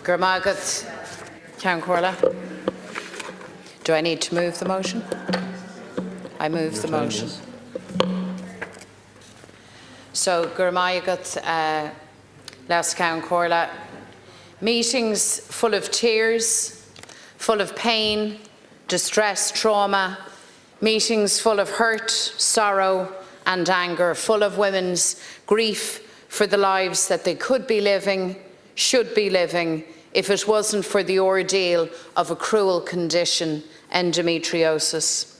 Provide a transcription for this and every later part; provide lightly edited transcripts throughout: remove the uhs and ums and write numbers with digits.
Gurmagat Ceann Comhairle. Do I need to move the motion? I move the motion. So, Gurmagat Las Ceann Comhairle. Meetings full of tears, full of pain, distress, trauma, meetings full of hurt, sorrow and anger, full of women's grief for the lives that they could be living, should be living, if it wasn't for the ordeal of a cruel condition, endometriosis.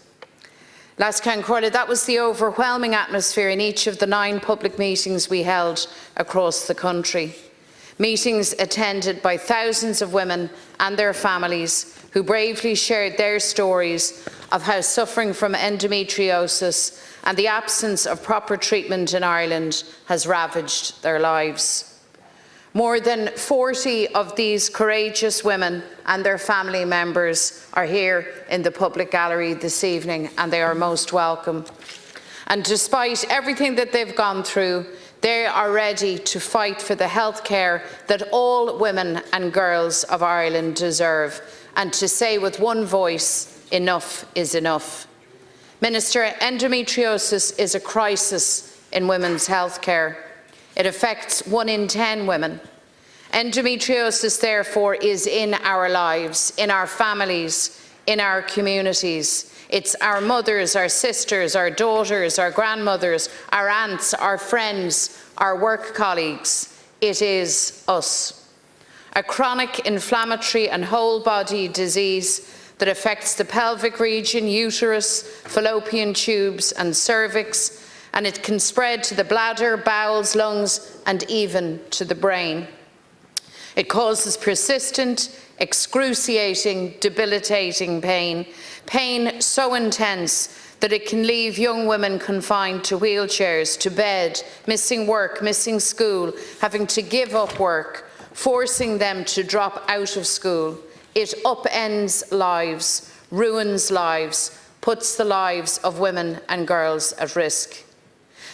Las Ceann Comhairle, that was the overwhelming atmosphere in each of the 9 public meetings we held across the country. Meetings attended by thousands of women and their families who bravely shared their stories of how suffering from endometriosis and the absence of proper treatment in Ireland has ravaged their lives. More than 40 of these courageous women and their family members are here in the public gallery this evening, and they are most welcome. And despite everything that they've gone through, they are ready to fight for the health care that all women and girls of Ireland deserve, and to say with one voice, enough is enough. Minister, endometriosis is a crisis in women's health care. It affects 1 in 10 women. Endometriosis, therefore, is in our lives, in our families, in our communities. It's our mothers, our sisters, our daughters, our grandmothers, our aunts, our friends, our work colleagues. It is us. A chronic inflammatory and whole body disease that affects the pelvic region, uterus, fallopian tubes and cervix, and it can spread to the bladder, bowels, lungs and even to the brain. It causes persistent, excruciating, debilitating pain, pain so intense that it can leave young women confined to wheelchairs, to bed, missing work, missing school, having to give up work, forcing them to drop out of school. It upends lives, ruins lives, puts the lives of women and girls at risk.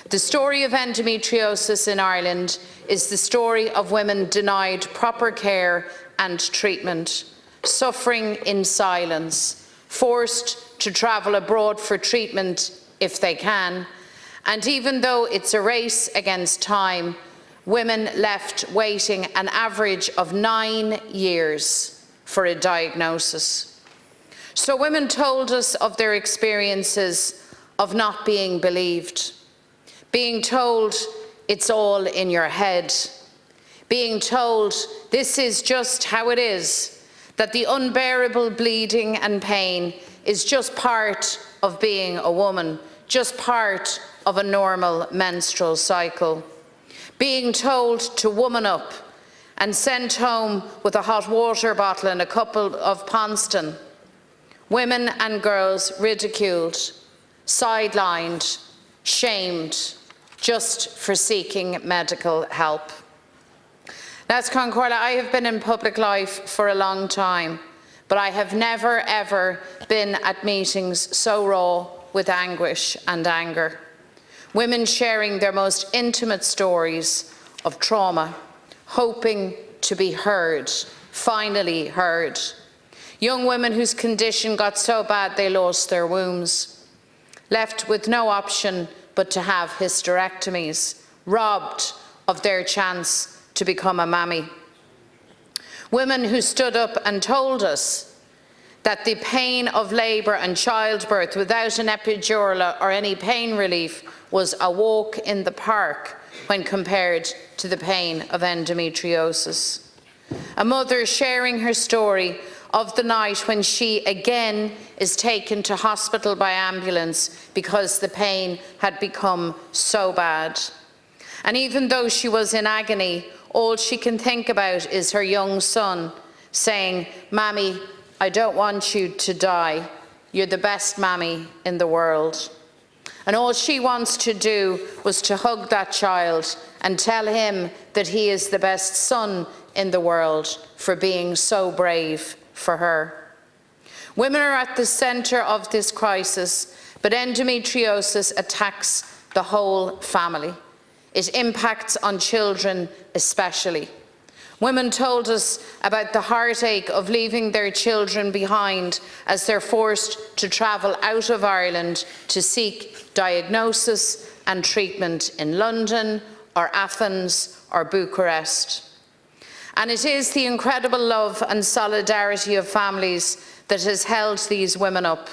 The story of endometriosis in Ireland is the story of women denied proper care and treatment, suffering in silence, forced to travel abroad for treatment if they can, and even though it's a race against time, women left waiting an average of 9 years for a diagnosis. So women told us of their experiences of not being believed, being told it's all in your head, being told this is just how it is, that the unbearable bleeding and pain is just part of being a woman, just part of a normal menstrual cycle. Being told to woman up and sent home with a hot water bottle and a couple of Ponston. Women and girls ridiculed, sidelined, shamed, just for seeking medical help. Las Ceann Comhairle, I have been in public life for a long time, but I have never ever been at meetings so raw with anguish and anger. Women sharing their most intimate stories of trauma, hoping to be heard, finally heard. Young women whose condition got so bad they lost their wombs, left with no option but to have hysterectomies, robbed of their chance to become a mammy. Women who stood up and told us that the pain of labour and childbirth without an epidural or any pain relief was a walk in the park when compared to the pain of endometriosis. A mother sharing her story of the night when she again is taken to hospital by ambulance because the pain had become so bad. And even though she was in agony, all she can think about is her young son saying, "Mammy, I don't want you to die. You're the best mammy in the world." And all she wants to do was to hug that child and tell him that he is the best son in the world for being so brave for her. Women are at the centre of this crisis, but endometriosis attacks the whole family. It impacts on children especially. Women told us about the heartache of leaving their children behind as they're forced to travel out of Ireland to seek diagnosis and treatment in London or Athens or Bucharest. And it is the incredible love and solidarity of families that has held these women up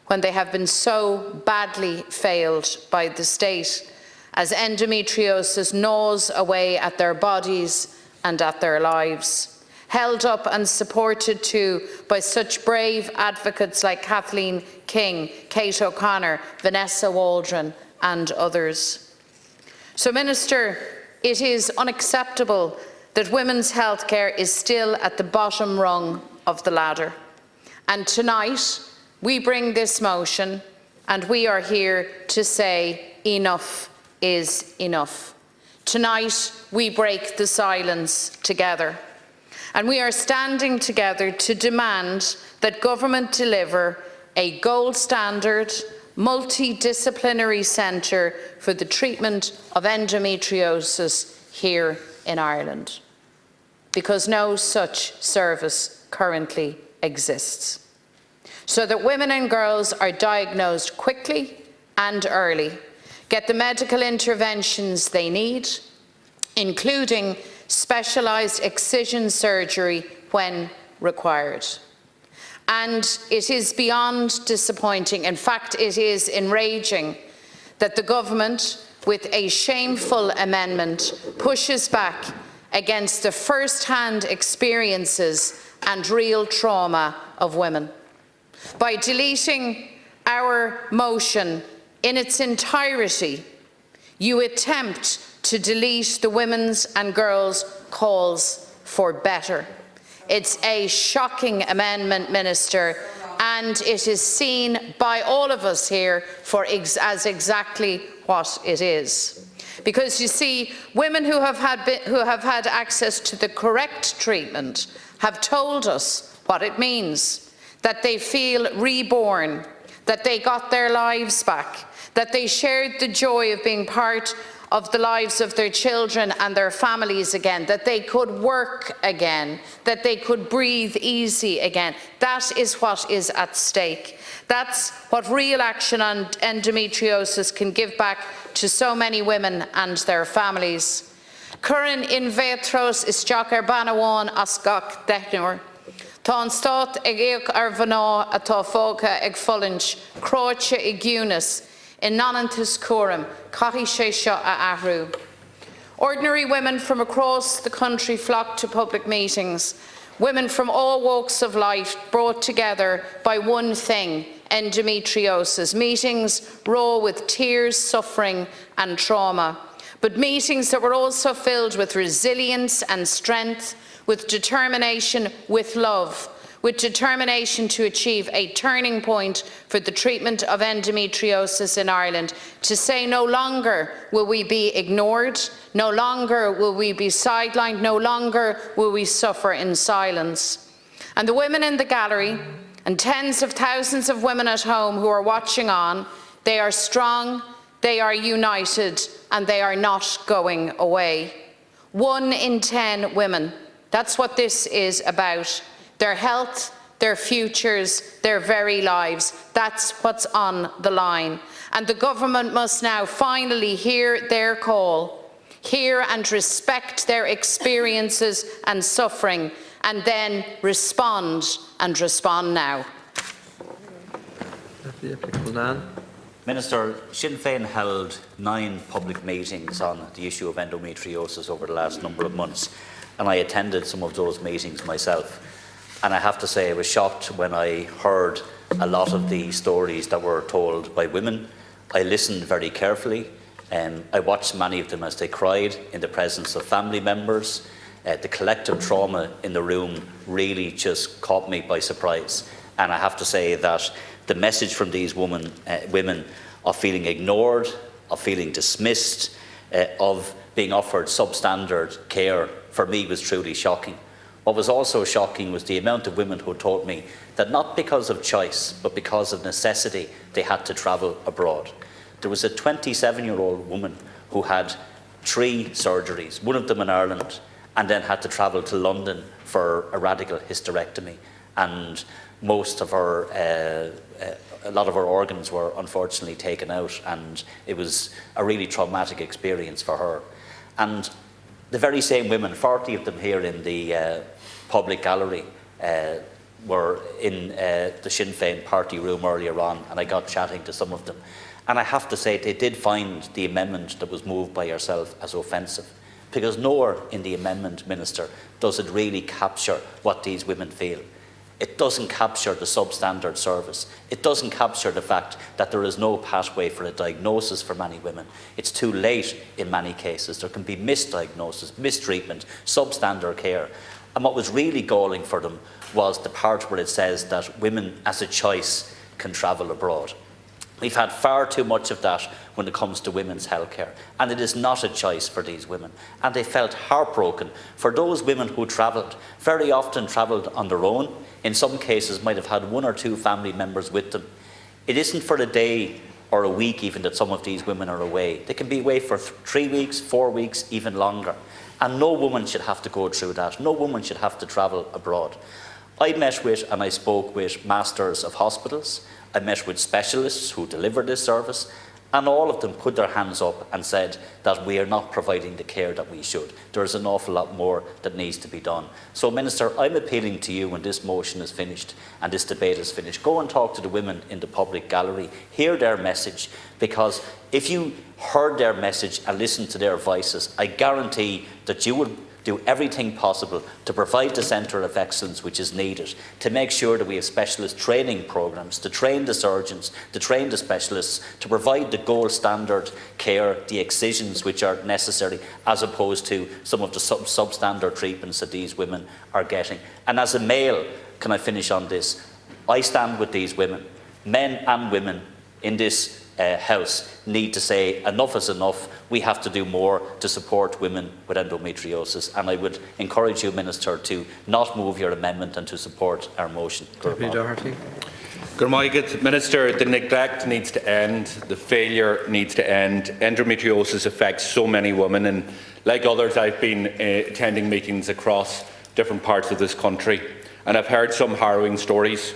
when they have been so badly failed by the state, as endometriosis gnaws away at their bodies and at their lives. Held up and supported too by such brave advocates like Kathleen King, Kate O'Connor, Vanessa Waldron and others. So, Minister, it is unacceptable that women's healthcare is still at the bottom rung of the ladder. And tonight, we bring this motion and we are here to say enough is enough. Tonight, we break the silence together. And we are standing together to demand that government deliver a gold standard, multidisciplinary centre for the treatment of endometriosis here in Ireland, because no such service currently exists, so that women and girls are diagnosed quickly and early, get the medical interventions they need, including specialised excision surgery when required. And it is beyond disappointing, in fact it is enraging, that the government, with a shameful amendment, pushes back against the first-hand experiences and real trauma of women. By deleting our motion in its entirety, you attempt to delete the women's and girls' calls for better. It's a shocking amendment, Minister, and it is seen by all of us here as exactly what it is. Because you see, women who have had access to the correct treatment have told us what it means, that they feel reborn, that they got their lives back, that they shared the joy of being part of the lives of their children and their families again, that they could work again, that they could breathe easy again. That is what is at stake. That's what real action on endometriosis can give back to so many women and their families. Curran in Vétros is Jack Banawan asgach denur. Tá an stát ag éoch ar bhaná atá fóca ag folinch, cróite ag Eunice, in Nonantas Coram, Cahi sé seo a ahrú. Ordinary women from across the country flock to public meetings. Women from all walks of life brought together by one thing, endometriosis. Meetings raw with tears, suffering and trauma. But meetings that were also filled with resilience and strength, with determination, with love, with determination to achieve a turning point for the treatment of endometriosis in Ireland, to say no longer will we be ignored, no longer will we be sidelined, no longer will we suffer in silence. And the women in the gallery, and tens of thousands of women at home who are watching on, they are strong, they are united, and they are not going away. 1 in 10 women, that's what this is about. Their health, their futures, their very lives. That's what's on the line. And the government must now finally hear their call, hear and respect their experiences and suffering, and then respond, and respond now. Minister, Sinn Féin held 9 public meetings on the issue of endometriosis over the last number of months, and I attended some of those meetings myself. And I have to say I was shocked when I heard a lot of the stories that were told by women. I listened very carefully, and I watched many of them as they cried in the presence of family members. The collective trauma in the room really just caught me by surprise. And I have to say that the message from these women of feeling ignored, of feeling dismissed, of being offered substandard care, for me was truly shocking. What was also shocking was the amount of women who told me that not because of choice, but because of necessity, they had to travel abroad. There was a 27-year-old woman who had 3 surgeries, one of them in Ireland, and then had to travel to London for a radical hysterectomy, and most of her, a lot of her organs were unfortunately taken out, and it was a really traumatic experience for her. And the very same women, 40 of them here in the public gallery, were in the Sinn Féin party room earlier on, and I got chatting to some of them. And I have to say, they did find the amendment that was moved by yourself as offensive, because nowhere in the amendment, Minister, does it really capture what these women feel. It doesn't capture the substandard service. It doesn't capture the fact that there is no pathway for a diagnosis for many women. It's too late in many cases. There can be misdiagnosis, mistreatment, substandard care. And what was really galling for them was the part where it says that women as a choice can travel abroad. We've had far too much of that when it comes to women's healthcare, and it is not a choice for these women. And they felt heartbroken for those women who travelled, very often travelled on their own. In some cases might have had 1 or 2 family members with them. It isn't for a day or a week even that some of these women are away. They can be away for 3 weeks, 4 weeks, even longer. And no woman should have to go through that. No woman should have to travel abroad. I met with and I spoke with masters of hospitals. I met with specialists who deliver this service, and all of them put their hands up and said that we are not providing the care that we should. There is an awful lot more that needs to be done. So, Minister, I'm appealing to you when this motion is finished and this debate is finished. Go and talk to the women in the public gallery. Hear their message, because if you heard their message and listened to their voices, I guarantee that you would do everything possible to provide the centre of excellence which is needed, to make sure that we have specialist training programmes, to train the surgeons, to train the specialists, to provide the gold standard care, the excisions which are necessary, as opposed to some of the substandard treatments that these women are getting. And as a male, can I finish on this? I stand with these women, men and women in this House need to say enough is enough. We have to do more to support women with endometriosis, and I would encourage you, Minister, to not move your amendment and to support our motion. Minister, the neglect needs to end, the failure needs to end. Endometriosis affects so many women, and like others, I've been attending meetings across different parts of this country, and I've heard some harrowing stories.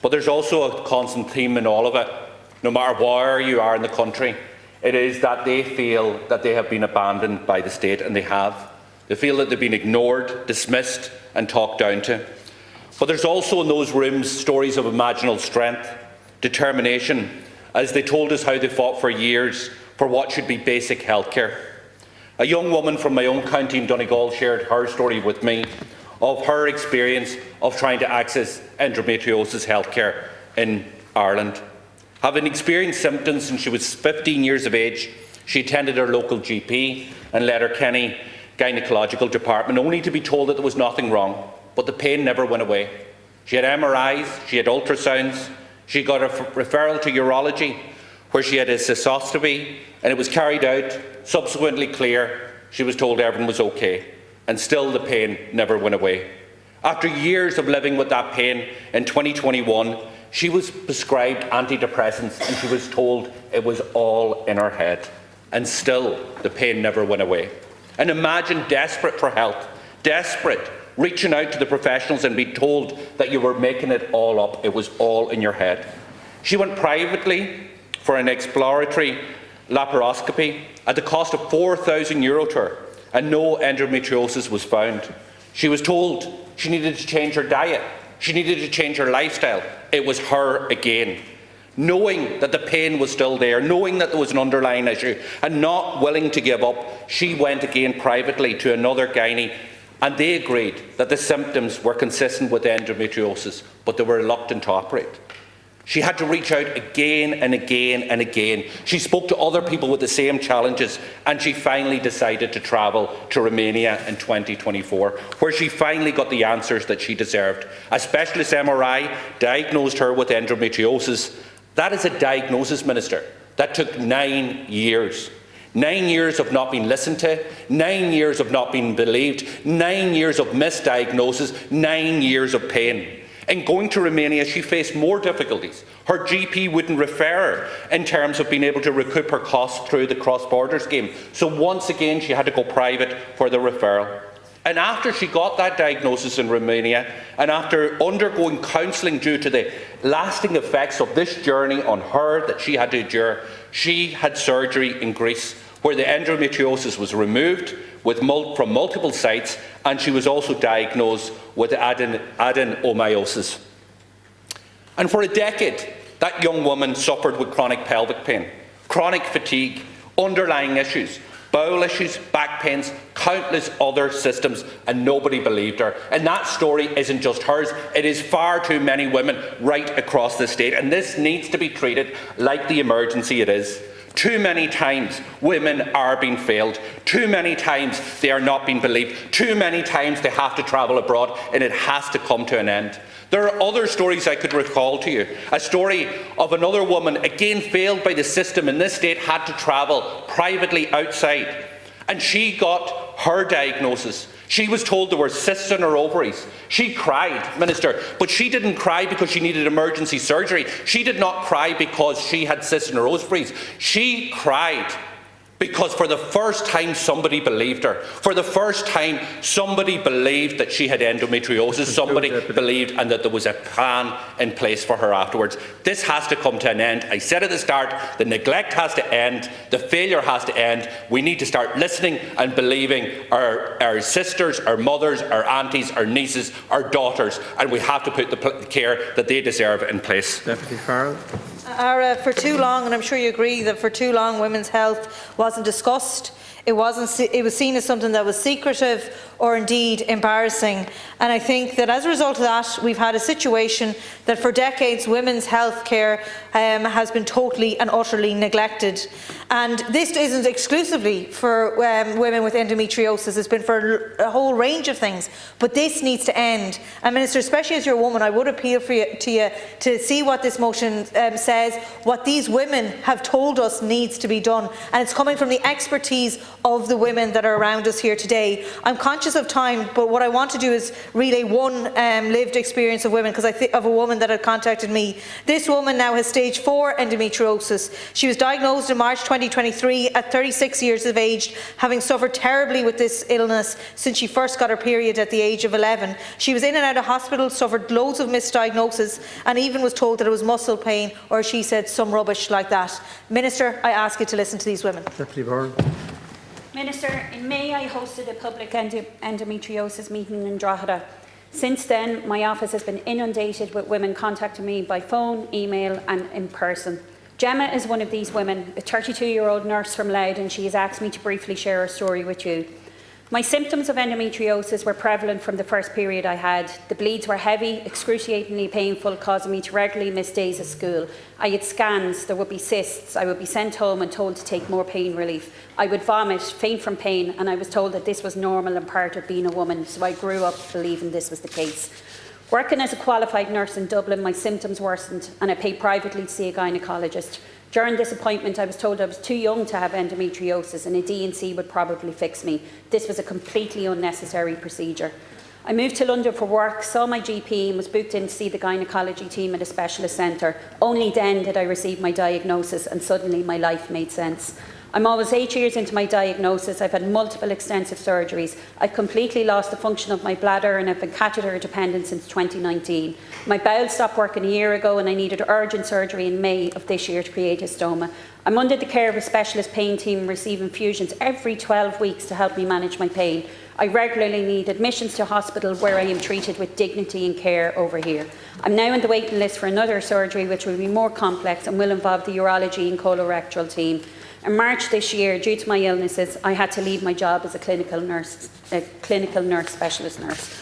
But there's also a constant theme in all of it. No matter where you are in the country, it is that they feel that they have been abandoned by the state, and they have. They feel that they've been ignored, dismissed and talked down to. But there's also in those rooms stories of imaginal strength, determination, as they told us how they fought for years for what should be basic health care. A young woman from my own county in Donegal shared her story with me of her experience of trying to access endometriosis health care in Ireland. Having experienced symptoms since she was 15 years of age, she attended her local GP and Letterkenny gynecological department, only to be told that there was nothing wrong, but the pain never went away. She had MRIs, she had ultrasounds, she got a referral to urology, where she had a cystoscopy, and it was carried out, subsequently clear. She was told everything was okay, and still the pain never went away. After years of living with that pain, in 2021, she was prescribed antidepressants, and she was told it was all in her head. And still, the pain never went away. And imagine desperate for help, desperate, reaching out to the professionals and being told that you were making it all up, it was all in your head. She went privately for an exploratory laparoscopy at the cost of €4,000 to her, and no endometriosis was found. She was told she needed to change her diet. She needed to change her lifestyle. It was her again. Knowing that the pain was still there, knowing that there was an underlying issue, and not willing to give up, she went again privately to another gynae, and they agreed that the symptoms were consistent with endometriosis, but they were reluctant to operate. She had to reach out again and again and again. She spoke to other people with the same challenges, and she finally decided to travel to Romania in 2024, where she finally got the answers that she deserved. A specialist MRI diagnosed her with endometriosis. That is a diagnosis, Minister, that took 9 years. 9 years of not being listened to, 9 years of not being believed, 9 years of misdiagnosis, 9 years of pain. In going to Romania, she faced more difficulties. Her GP wouldn't refer her in terms of being able to recoup her costs through the cross-border scheme. So once again, she had to go private for the referral. And after she got that diagnosis in Romania, and after undergoing counselling due to the lasting effects of this journey on her that she had to endure, she had surgery in Greece, where the endometriosis was removed from multiple sites, and she was also diagnosed with adenomyosis. And for a decade, that young woman suffered with chronic pelvic pain, chronic fatigue, underlying issues, bowel issues, back pains, countless other systems, and nobody believed her. And that story isn't just hers, it is far too many women right across the state, and this needs to be treated like the emergency it is. Too many times women are being failed, too many times they are not being believed, too many times they have to travel abroad, and it has to come to an end. There are other stories I could recall to you. A story of another woman, again failed by the system in this state, had to travel privately outside, and she got her diagnosis. She was told there were cysts in her ovaries. She cried, Minister, but she didn't cry because she needed emergency surgery. She did not cry because she had cysts in her ovaries. She cried because for the first time somebody believed her. For the first time somebody believed that she had endometriosis, somebody believed, and that there was a plan in place for her afterwards. This has to come to an end. I said at the start, the neglect has to end, the failure has to end. We need to start listening and believing our sisters, our mothers, our aunties, our nieces, our daughters, and we have to put the care that they deserve in place. Deputy Farrell. For too long, and I'm sure you agree that for too long women's health wasn't discussed. It was seen as something that was secretive or indeed embarrassing. And I think that as a result of that, we've had a situation that for decades women's health care has been totally and utterly neglected. And this isn't exclusively for women with endometriosis, it's been for a whole range of things. But this needs to end. And Minister, especially as you're a woman, I would appeal to you to see what this motion says, what these women have told us needs to be done. And it's coming from the expertise of the women that are around us here today. I'm conscious of time, but what I want to do is relay one lived experience of women, because I think of a woman that had contacted me. This woman now has stage 4 endometriosis. She was diagnosed in March 2023 at 36 years of age, having suffered terribly with this illness since she first got her period at the age of 11. She was in and out of hospital, suffered loads of misdiagnoses, and even was told that it was muscle pain, or she said some rubbish like that. Minister, I ask you to listen to these women. Deputy Byrne. Minister, in May I hosted a public endometriosis meeting in Drogheda. Since then, my office has been inundated with women contacting me by phone, email and in person. Gemma is one of these women, a 32-year-old nurse from Louth, and she has asked me to briefly share her story with you. My symptoms of endometriosis were prevalent from the first period I had. The bleeds were heavy, excruciatingly painful, causing me to regularly miss days of school. I had scans, there would be cysts, I would be sent home and told to take more pain relief. I would vomit, faint from pain, and I was told that this was normal and part of being a woman, so I grew up believing this was the case. Working as a qualified nurse in Dublin, my symptoms worsened and I paid privately to see a gynaecologist. During this appointment, I was told I was too young to have endometriosis and a D&C would probably fix me. This was a completely unnecessary procedure. I moved to London for work, saw my GP and was booked in to see the gynaecology team at a specialist centre. Only then did I receive my diagnosis and suddenly my life made sense. I'm almost 8 years into my diagnosis. I've had multiple extensive surgeries. I've completely lost the function of my bladder and I've been catheter dependent since 2019. My bowel stopped working a year ago and I needed urgent surgery in May of this year to create a stoma. I'm under the care of a specialist pain team, receive infusions every 12 weeks to help me manage my pain. I regularly need admissions to hospital where I am treated with dignity and care over here. I'm now on the waiting list for another surgery which will be more complex and will involve the urology and colorectal team. In March this year, due to my illnesses, I had to leave my job as a clinical nurse specialist nurse.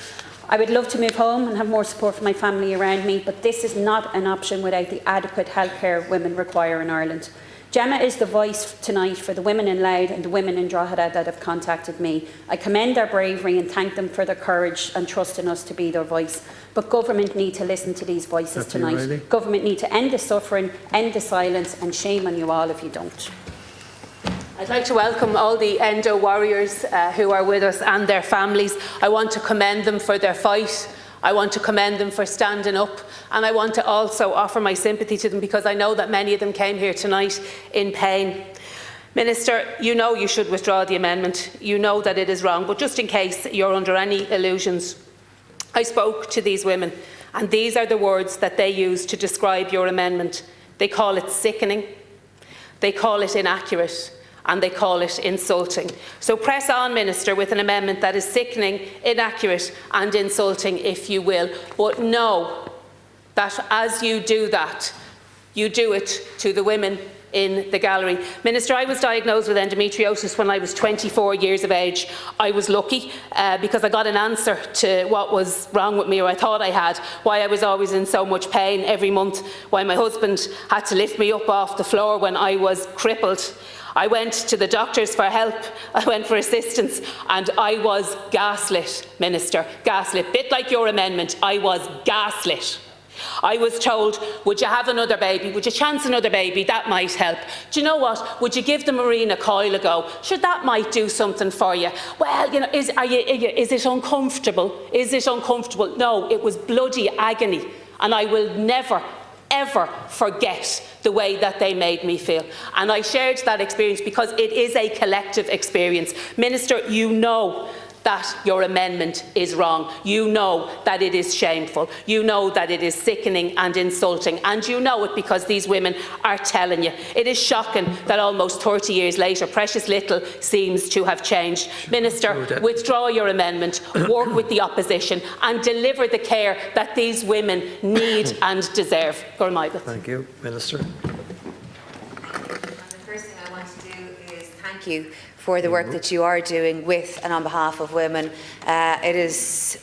I would love to move home and have more support from my family around me, but this is not an option without the adequate healthcare women require in Ireland. Gemma is the voice tonight for the women in Louth and the women in Drogheda that have contacted me. I commend their bravery and thank them for their courage and trust in us to be their voice. But government need to listen to these voices tonight. Riley. Government need to end the suffering, end the silence, and shame on you all if you don't. I'd like to welcome all the endo warriors who are with us and their families. I want to commend them for their fight. I want to commend them for standing up, and I want to also offer my sympathy to them because I know that many of them came here tonight in pain. Minister, you know you should withdraw the amendment. You know that it is wrong, but just in case you're under any illusions, I spoke to these women, and these are the words that they use to describe your amendment. They call it sickening, they call it inaccurate, and they call it insulting. So press on, Minister, with an amendment that is sickening, inaccurate and insulting, if you will. But know that as you do that, you do it to the women in the gallery. Minister, I was diagnosed with endometriosis when I was 24 years of age. I was lucky because I got an answer to what was wrong with me, or I thought I had, why I was always in so much pain every month, why my husband had to lift me up off the floor when I was crippled. I went to the doctors for help, I went for assistance, and I was gaslit, Minister, gaslit. Bit like your amendment, I was gaslit. I was told, would you have another baby? Would you chance another baby? That might help. Do you know what? Would you give the Marina Coil a go? Sure, that might do something for you. Well, you know, is it uncomfortable? Is it uncomfortable? No, it was bloody agony. And I will never, ever forget the way that they made me feel. And I shared that experience because it is a collective experience. Minister, you know that your amendment is wrong. You know that it is shameful. You know that it is sickening and insulting. And you know it because these women are telling you. It is shocking that almost 30 years later, precious little seems to have changed. Minister, withdraw your amendment, work with the opposition and deliver the care that these women need and deserve. Thank you. Minister. The first thing I want to do is thank you for the work that you are doing with and on behalf of women. It is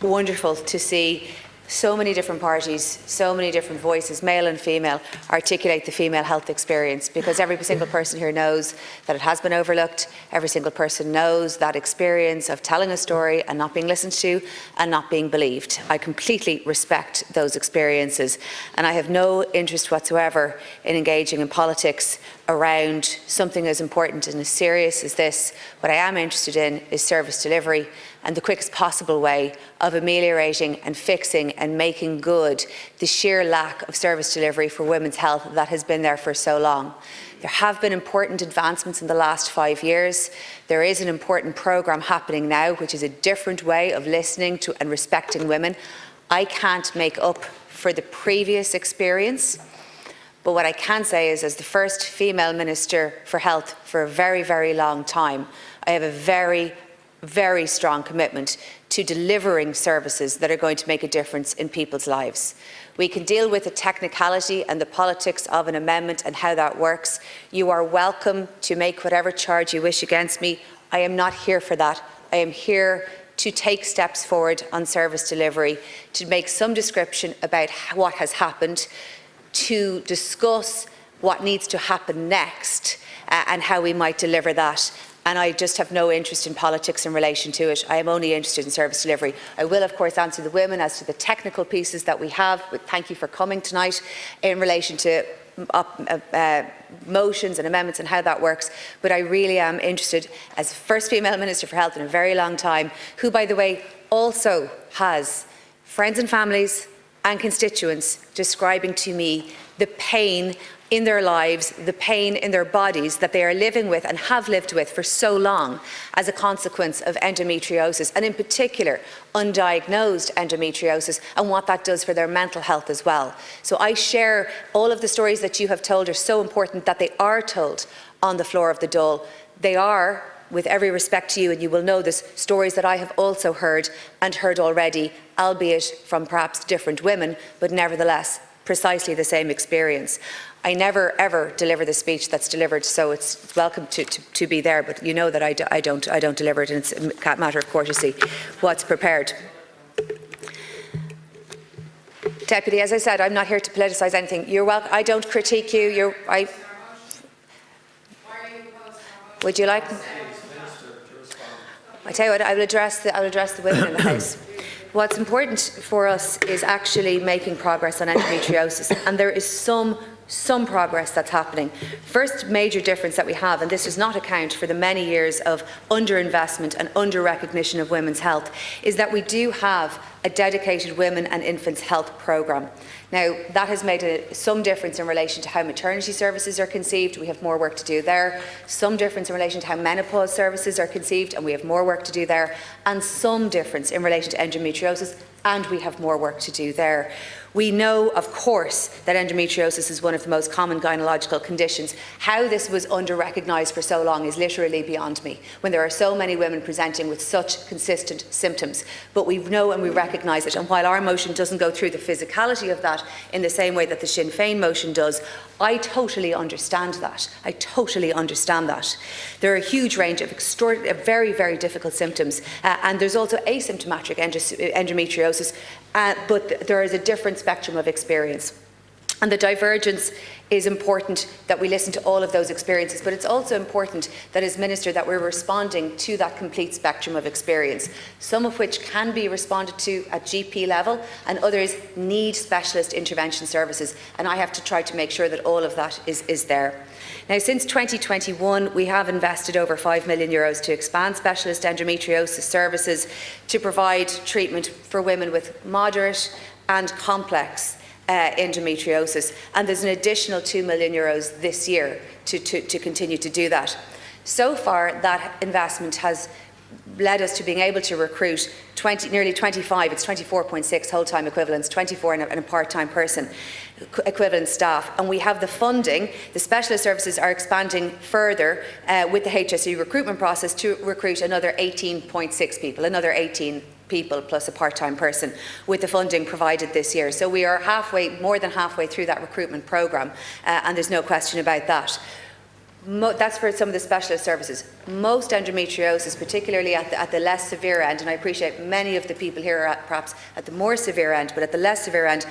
wonderful to see so many different parties, so many different voices, male and female, articulate the female health experience, because every single person here knows that it has been overlooked. Every single person knows that experience of telling a story and not being listened to and not being believed. I completely respect those experiences, and I have no interest whatsoever in engaging in politics around something as important and as serious as this. What I am interested in is service delivery and the quickest possible way of ameliorating and fixing and making good the sheer lack of service delivery for women's health that has been there for so long. There have been important advancements in the last 5 years. There is an important programme happening now, which is a different way of listening to and respecting women. I can't make up for the previous experience, but what I can say is, as the first female Minister for Health for a very, very long time, I have a very, very strong commitment to delivering services that are going to make a difference in people's lives. We can deal with the technicality and the politics of an amendment and how that works. You are welcome to make whatever charge you wish against me. I am not here for that. I am here to take steps forward on service delivery, to make some description about what has happened, to discuss what needs to happen next and how we might deliver that. And I just have no interest in politics in relation to it. I am only interested in service delivery. I will, of course, answer the women as to the technical pieces that we have, but thank you for coming tonight, in relation to motions and amendments and how that works. But I really am interested, as first female Minister for Health in a very long time, who, by the way, also has friends and families and constituents describing to me the pain in their lives, the pain in their bodies that they are living with and have lived with for so long as a consequence of endometriosis, and in particular undiagnosed endometriosis, and what that does for their mental health as well. So I share all of the stories that you have told are so important that they are told on the floor of the Dáil. They are, with every respect to you, and you will know this, stories that I have also heard and heard already, albeit from perhaps different women, but nevertheless precisely the same experience. I never ever deliver the speech that's delivered, so it's welcome to be there, but you know that I don't deliver it, and it's a matter of courtesy what's prepared. Deputy, as I said, I'm not here to politicise anything. You're welcome. I don't critique you. Would you like? I tell you what, I will address the women in the House. What's important for us is actually making progress on endometriosis, and there is some progress that's happening. First major difference that we have, and this does not account for the many years of underinvestment and under-recognition of women's health, is that we do have a dedicated women and infants health programme. Now, that has made some difference in relation to how maternity services are conceived. We have more work to do there. Some difference in relation to how menopause services are conceived, and we have more work to do there. And some difference in relation to endometriosis, and we have more work to do there. We know, of course, that endometriosis is one of the most common gynecological conditions. How this was under-recognised for so long is literally beyond me, when there are so many women presenting with such consistent symptoms. But we know and we recognise it, and while our motion doesn't go through the physicality of that in the same way that the Sinn Féin motion does, I totally understand that. I totally understand that. There are a huge range of very, very difficult symptoms, and there's also asymptomatic endometriosis, but there is a different spectrum of experience. And the divergence is important, that we listen to all of those experiences, but it's also important that as Minister that we're responding to that complete spectrum of experience, some of which can be responded to at GP level and others need specialist intervention services, and I have to try to make sure that all of that is there. Now, since 2021, we have invested over €5 million to expand specialist endometriosis services to provide treatment for women with moderate and complex endometriosis, and there's an additional €2 million this year to continue to do that. So far, that investment has led us to being able to recruit nearly 25, it's 24.6 whole-time equivalents, 24 and a part-time person equivalent staff, and we have the funding. The specialist services are expanding further with the HSE recruitment process to recruit another 18.6 people, another 18 people plus a part-time person, with the funding provided this year. So we are more than halfway through that recruitment programme, and there's no question about that. That's for some of the specialist services. Most endometriosis, particularly at the less severe end, and I appreciate many of the people here are perhaps at the more severe end, but at the less severe end,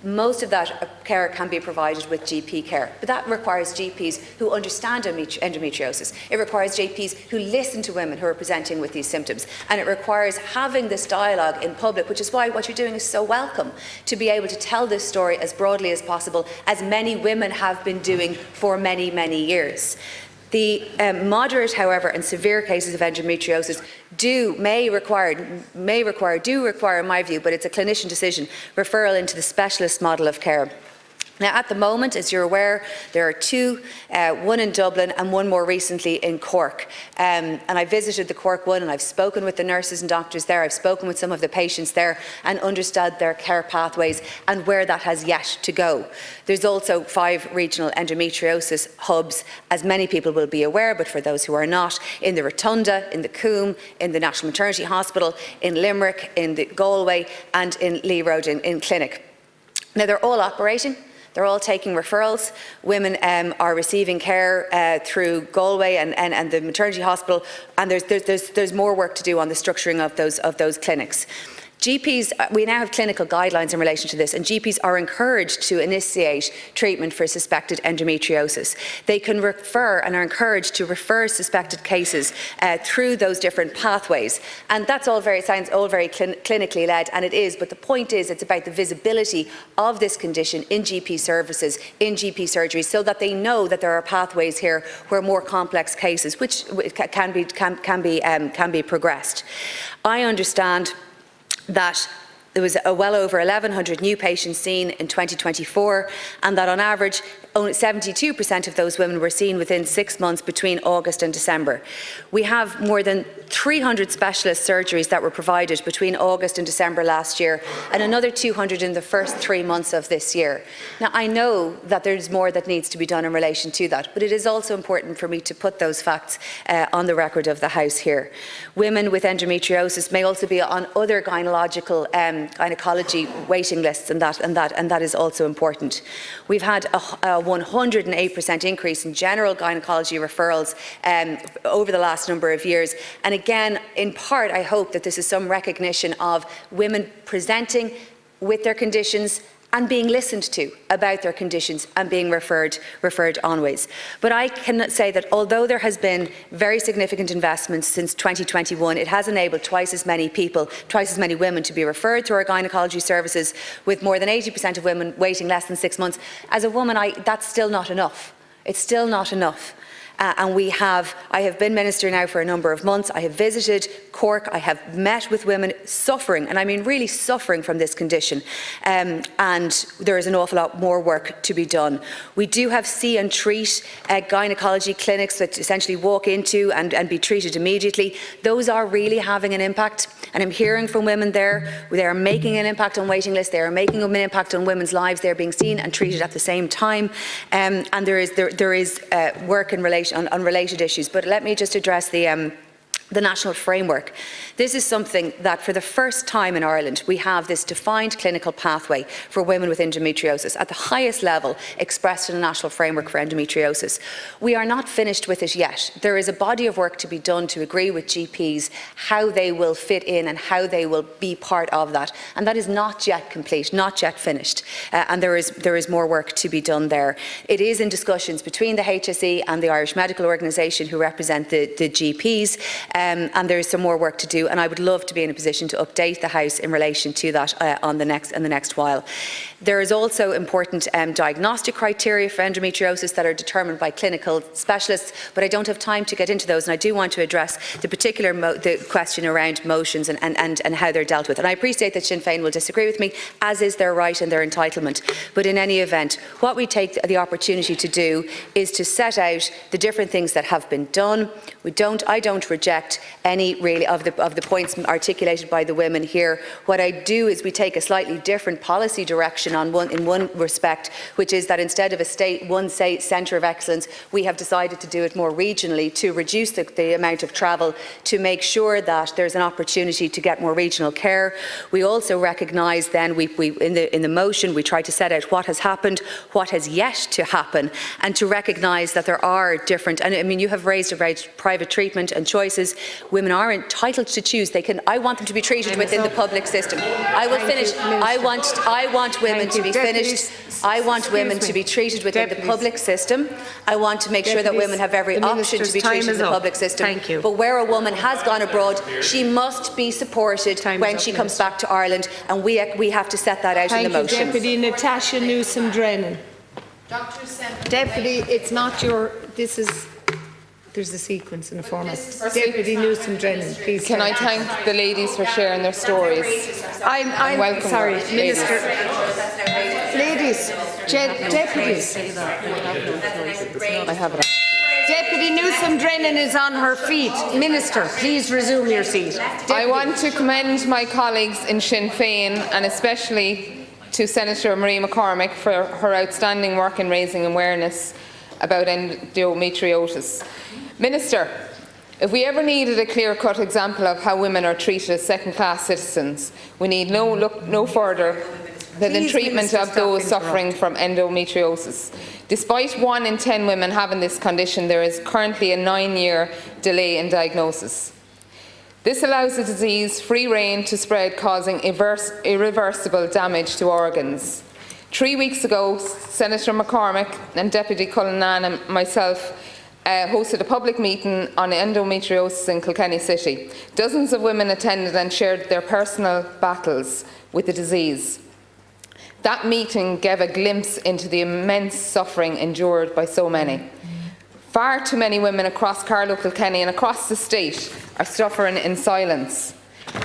most of that care can be provided with GP care. But that requires GPs who understand endometriosis. It requires GPs who listen to women who are presenting with these symptoms. And it requires having this dialogue in public, which is why what you're doing is so welcome, to be able to tell this story as broadly as possible, as many women have been doing for many, many years. The moderate, however, and severe cases of endometriosis may require, in my view, but it's a clinician decision, referral into the specialist model of care. Now, at the moment, as you're aware, there are two, one in Dublin and one more recently in Cork. And I visited the Cork one, and I've spoken with the nurses and doctors there. I've spoken with some of the patients there and understood their care pathways and where that has yet to go. There's also 5 regional endometriosis hubs, as many people will be aware, but for those who are not, in the Rotunda, in the Coombe, in the National Maternity Hospital, in Limerick, in the Galway, and in Lee Road in Clinic. Now, they're all operating. They're all taking referrals. Women are receiving care through Galway and the maternity hospital, and there's more work to do on the structuring of those clinics. GPs, we now have clinical guidelines in relation to this, and GPs are encouraged to initiate treatment for suspected endometriosis. They can refer and are encouraged to refer suspected cases through those different pathways. And that's sounds all very clinically led, and it is, but the point is it's about the visibility of this condition in GP services, in GP surgery, so that they know that there are pathways here where more complex cases, which can be progressed. I understand that there was well over 1,100 new patients seen in 2024, and that on average only 72% of those women were seen within 6 months between August and December. We have more than 300 specialist surgeries that were provided between August and December last year, and another 200 in the first 3 months of this year. Now, I know that there's more that needs to be done in relation to that, but it is also important for me to put those facts on the record of the House here. Women with endometriosis may also be on other gynecology waiting lists, and that is also important. We've had a 108% increase in general gynecology referrals over the last number of years. And again, in part, I hope that this is some recognition of women presenting with their conditions and being listened to about their conditions and being referred onwards. But I can say that although there has been very significant investments since 2021, it has enabled twice as many women to be referred to our gynaecology services, with more than 80% of women waiting less than 6 months. As a woman, that's still not enough. It's still not enough. I have been minister now for a number of months. I have visited Cork. I have met with women suffering, and I mean really suffering from this condition. And there is an awful lot more work to be done. We do have see and treat gynaecology clinics that essentially walk into and be treated immediately. Those are really having an impact. And I'm hearing from women there, they are making an impact on waiting lists. They are making an impact on women's lives. They're being seen and treated at the same time. And there is work in relation on related issues. But let me just address the national framework. This is something that for the first time in Ireland we have this defined clinical pathway for women with endometriosis at the highest level expressed in a national framework for endometriosis. We are not finished with it yet. There is a body of work to be done to agree with GPs how they will fit in and how they will be part of that, and that is not yet complete, not yet finished, and there is more work to be done there. It is in discussions between the HSE and the Irish Medical Organisation, who represent the GPs, and there is some more work to do, and I would love to be in a position to update the House in relation to that in the next while. There is also important diagnostic criteria for endometriosis that are determined by clinical specialists, but I don't have time to get into those, and I do want to address the particular the question around motions and how they're dealt with. And I appreciate that Sinn Féin will disagree with me, as is their right and their entitlement. But in any event, what we take the opportunity to do is to set out the different things that have been done. I don't reject any really of the points articulated by the women here. What I do is we take a slightly different policy direction in one respect, which is that instead of one centre of excellence, we have decided to do it more regionally to reduce the amount of travel, to make sure that there's an opportunity to get more regional care. We also recognise then, in the motion, we try to set out what has happened, what has yet to happen, and to recognise that there are different, and I mean, you have raised about private treatment and choices. Women are entitled to choose. I want them to be treated within the public system. I will finish. I want women to be finished. I want women to be treated within the public system. I want to make sure that women have every option to be treated in the public system. Thank you. But where a woman has gone abroad, she must be supported when she comes back to Ireland, and we have to set that out in the motion. Thank you, Deputy Natasha Newsom-Drennan. Deputy, it's not your. This is. There's a sequence and a format. Deputy Newsom-Drennan, please. Can I thank the ladies for sharing their stories? I'm welcome sorry, them, Minister. Ladies, deputies. I have it. Deputy Newsom-Drennan is on her feet. Minister, please resume your seat. I want to commend my colleagues in Sinn Féin, and especially to Senator Marie McCormick, for her outstanding work in raising awareness about endometriosis. Minister, if we ever needed a clear-cut example of how women are treated as second-class citizens, we need look no further than the treatment of those suffering from endometriosis. Despite 1 in 10 women having this condition, there is currently a 9-year delay in diagnosis. This allows the disease free rein to spread, causing irreversible damage to organs. 3 weeks ago, Senator McCormick and Deputy Cullinan and myself hosted a public meeting on endometriosis in Kilkenny City. Dozens of women attended and shared their personal battles with the disease. That meeting gave a glimpse into the immense suffering endured by so many. Far too many women across Carlow, Kilkenny and across the state are suffering in silence.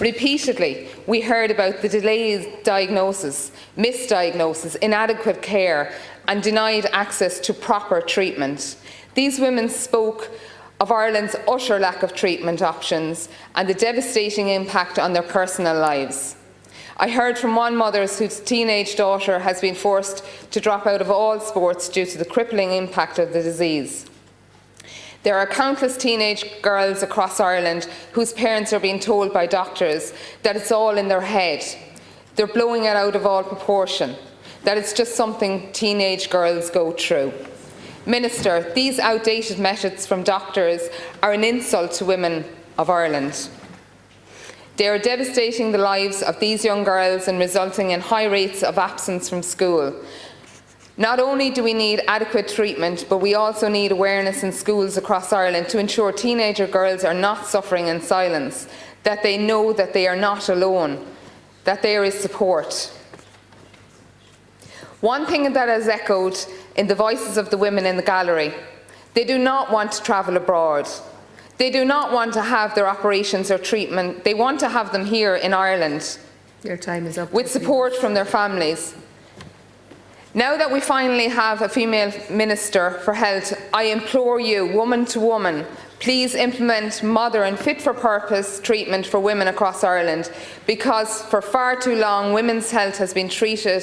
Repeatedly, we heard about the delayed diagnosis, misdiagnosis, inadequate care and denied access to proper treatment. These women spoke of Ireland's utter lack of treatment options and the devastating impact on their personal lives. I heard from one mother whose teenage daughter has been forced to drop out of all sports due to the crippling impact of the disease. There are countless teenage girls across Ireland whose parents are being told by doctors that it's all in their head. They're blowing it out of all proportion, that it's just something teenage girls go through. Minister, these outdated methods from doctors are an insult to women of Ireland. They are devastating the lives of these young girls and resulting in high rates of absence from school. Not only do we need adequate treatment, but we also need awareness in schools across Ireland to ensure teenager girls are not suffering in silence, that they know that they are not alone, that there is support. One thing that has echoed in the voices of the women in the gallery: they do not want to travel abroad. They do not want to have their operations or treatment. They want to have them here in Ireland. Your time is up. With support from their families. Now that we finally have a female Minister for Health, I implore you, woman to woman, please implement modern, fit-for-purpose treatment for women across Ireland, because for far too long women's health has been treated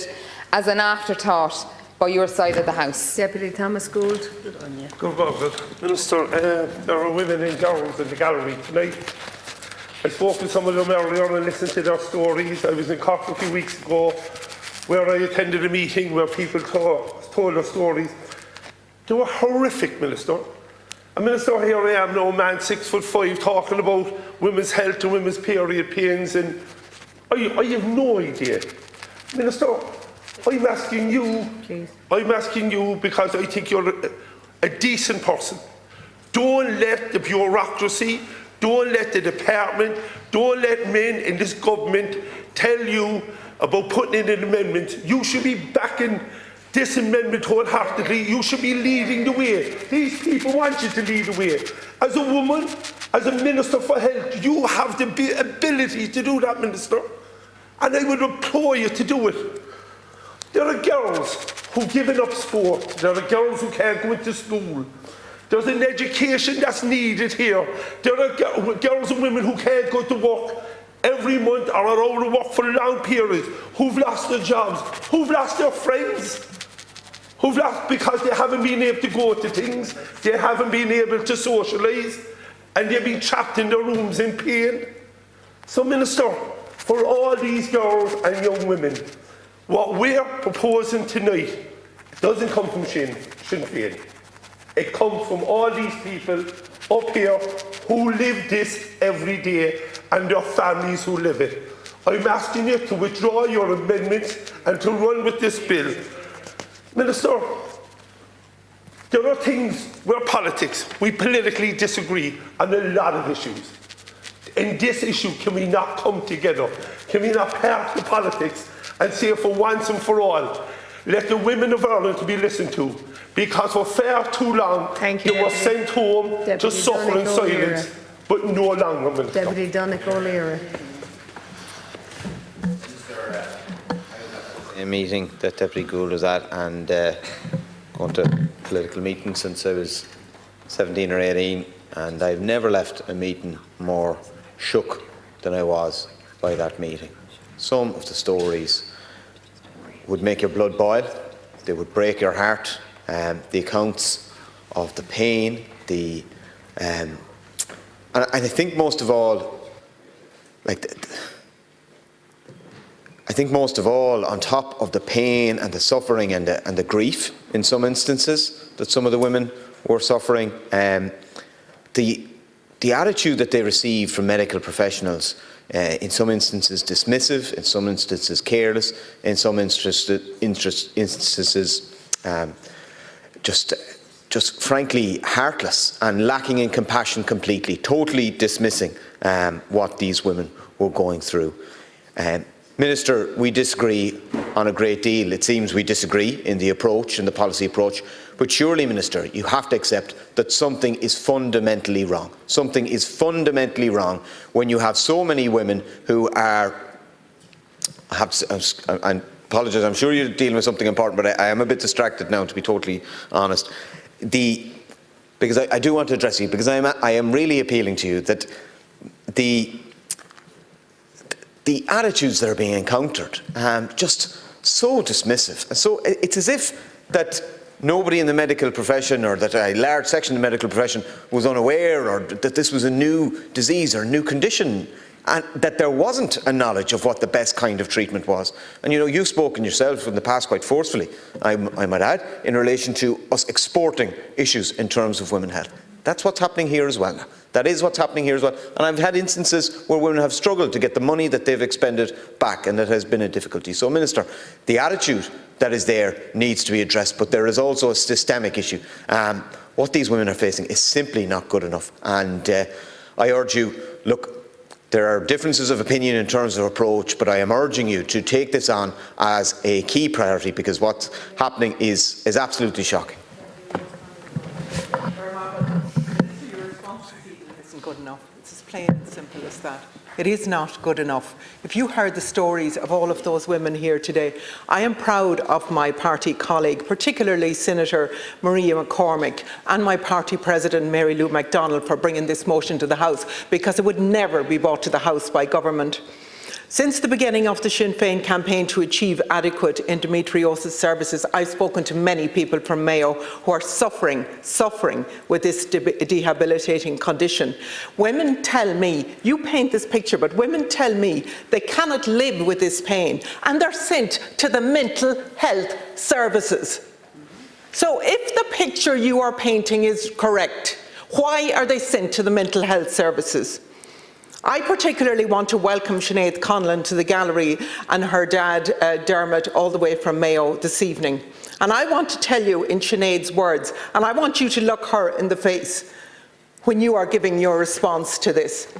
as an afterthought by your side of the House. Deputy Thomas Gould. Good morning, Minister. There are women and girls in the gallery tonight. I spoke to some of them earlier and listened to their stories. I was in Cork a few weeks ago where I attended a meeting where people told their stories. They were horrific, Minister. And Minister, here I am now, a man 6'5", talking about women's health and women's period pains, and I have no idea. Minister, I'm asking you, Please. I'm asking you because I think you're a decent person. Don't let the bureaucracy, don't let the department, don't let men in this government tell you about putting in an amendment. You should be backing this amendment wholeheartedly. You should be leading the way. These people want you to lead the way. As a woman, as a Minister for Health, you have the ability to do that, Minister. And I would implore you to do it. There are girls who've given up sport. There are girls who can't go into school. There's an education that's needed here. There are girls and women who can't go to work every month or are out of work for long periods, who've lost their jobs, who've lost their friends, who've lost because they haven't been able to go to things, they haven't been able to socialise, and they've been trapped in their rooms in pain. So, Minister, for all these girls and young women, what we're proposing tonight doesn't come from Sinn Féin. It comes from all these people up here who live this every day and their families who live it. I'm asking you to withdraw your amendments and to run with this bill. Minister, there are things where politics, we politically disagree on a lot of issues. In this issue, can we not come together? Can we not park the politics and say for once and for all, let the women of Ireland be listened to, because for far too long they were sent home to suffer in silence, but no longer, Minister. Deputy Donick O'Leary. A meeting that Deputy Gould was at, and going to political meetings since I was 17 or 18, and I've never left a meeting more shook than I was by that meeting. Some of the stories would make your blood boil, they would break your heart. The accounts of the pain, and I think most of all, on top of the pain and the suffering and the grief in some instances that some of the women were suffering, the attitude that they received from medical professionals, in some instances dismissive, in some instances careless, in some instances just frankly heartless and lacking in compassion completely, totally dismissing what these women were going through. Minister, we disagree on a great deal. It seems we disagree in the approach, in the policy approach, but surely, Minister, you have to accept that something is fundamentally wrong. Something is fundamentally wrong when you have so many women who are, I apologise, I'm sure you're dealing with something important, but I am a bit distracted now, to be totally honest. Because I do want to address you, because I am really appealing to you that the attitudes that are being encountered, just so dismissive. So it's as if that nobody in the medical profession, or that a large section of the medical profession was unaware, or that this was a new disease or a new condition, and that there wasn't a knowledge of what the best kind of treatment was. And you know, you've spoken yourself in the past quite forcefully, I might add, in relation to us exporting issues in terms of women's health. That's what's happening here as well now. That is what's happening here as well. And I've had instances where women have struggled to get the money that they've expended back, and that has been a difficulty. So, Minister, the attitude that is there needs to be addressed, but there is also a systemic issue. What these women are facing is simply not good enough. And I urge you, look, there are differences of opinion in terms of approach, but I am urging you to take this on as a key priority, because what's happening is absolutely shocking. Isn't good enough. It's as plain and simple as that. It is not good enough. If you heard the stories of all of those women here today, I am proud of my party colleague, particularly Senator Maria McCormick, and my party president, Mary Lou MacDonald, for bringing this motion to the House, because it would never be brought to the House by government. Since the beginning of the Sinn Féin campaign to achieve adequate endometriosis services, I've spoken to many people from Mayo who are suffering with this debilitating condition. Women tell me, you paint this picture, but women tell me they cannot live with this pain, and they're sent to the mental health services. So if the picture you are painting is correct, why are they sent to the mental health services? I particularly want to welcome Sinead Conlon to the gallery, and her dad, Dermot, all the way from Mayo this evening. And I want to tell you in Sinead's words, and I want you to look her in the face when you are giving your response to this.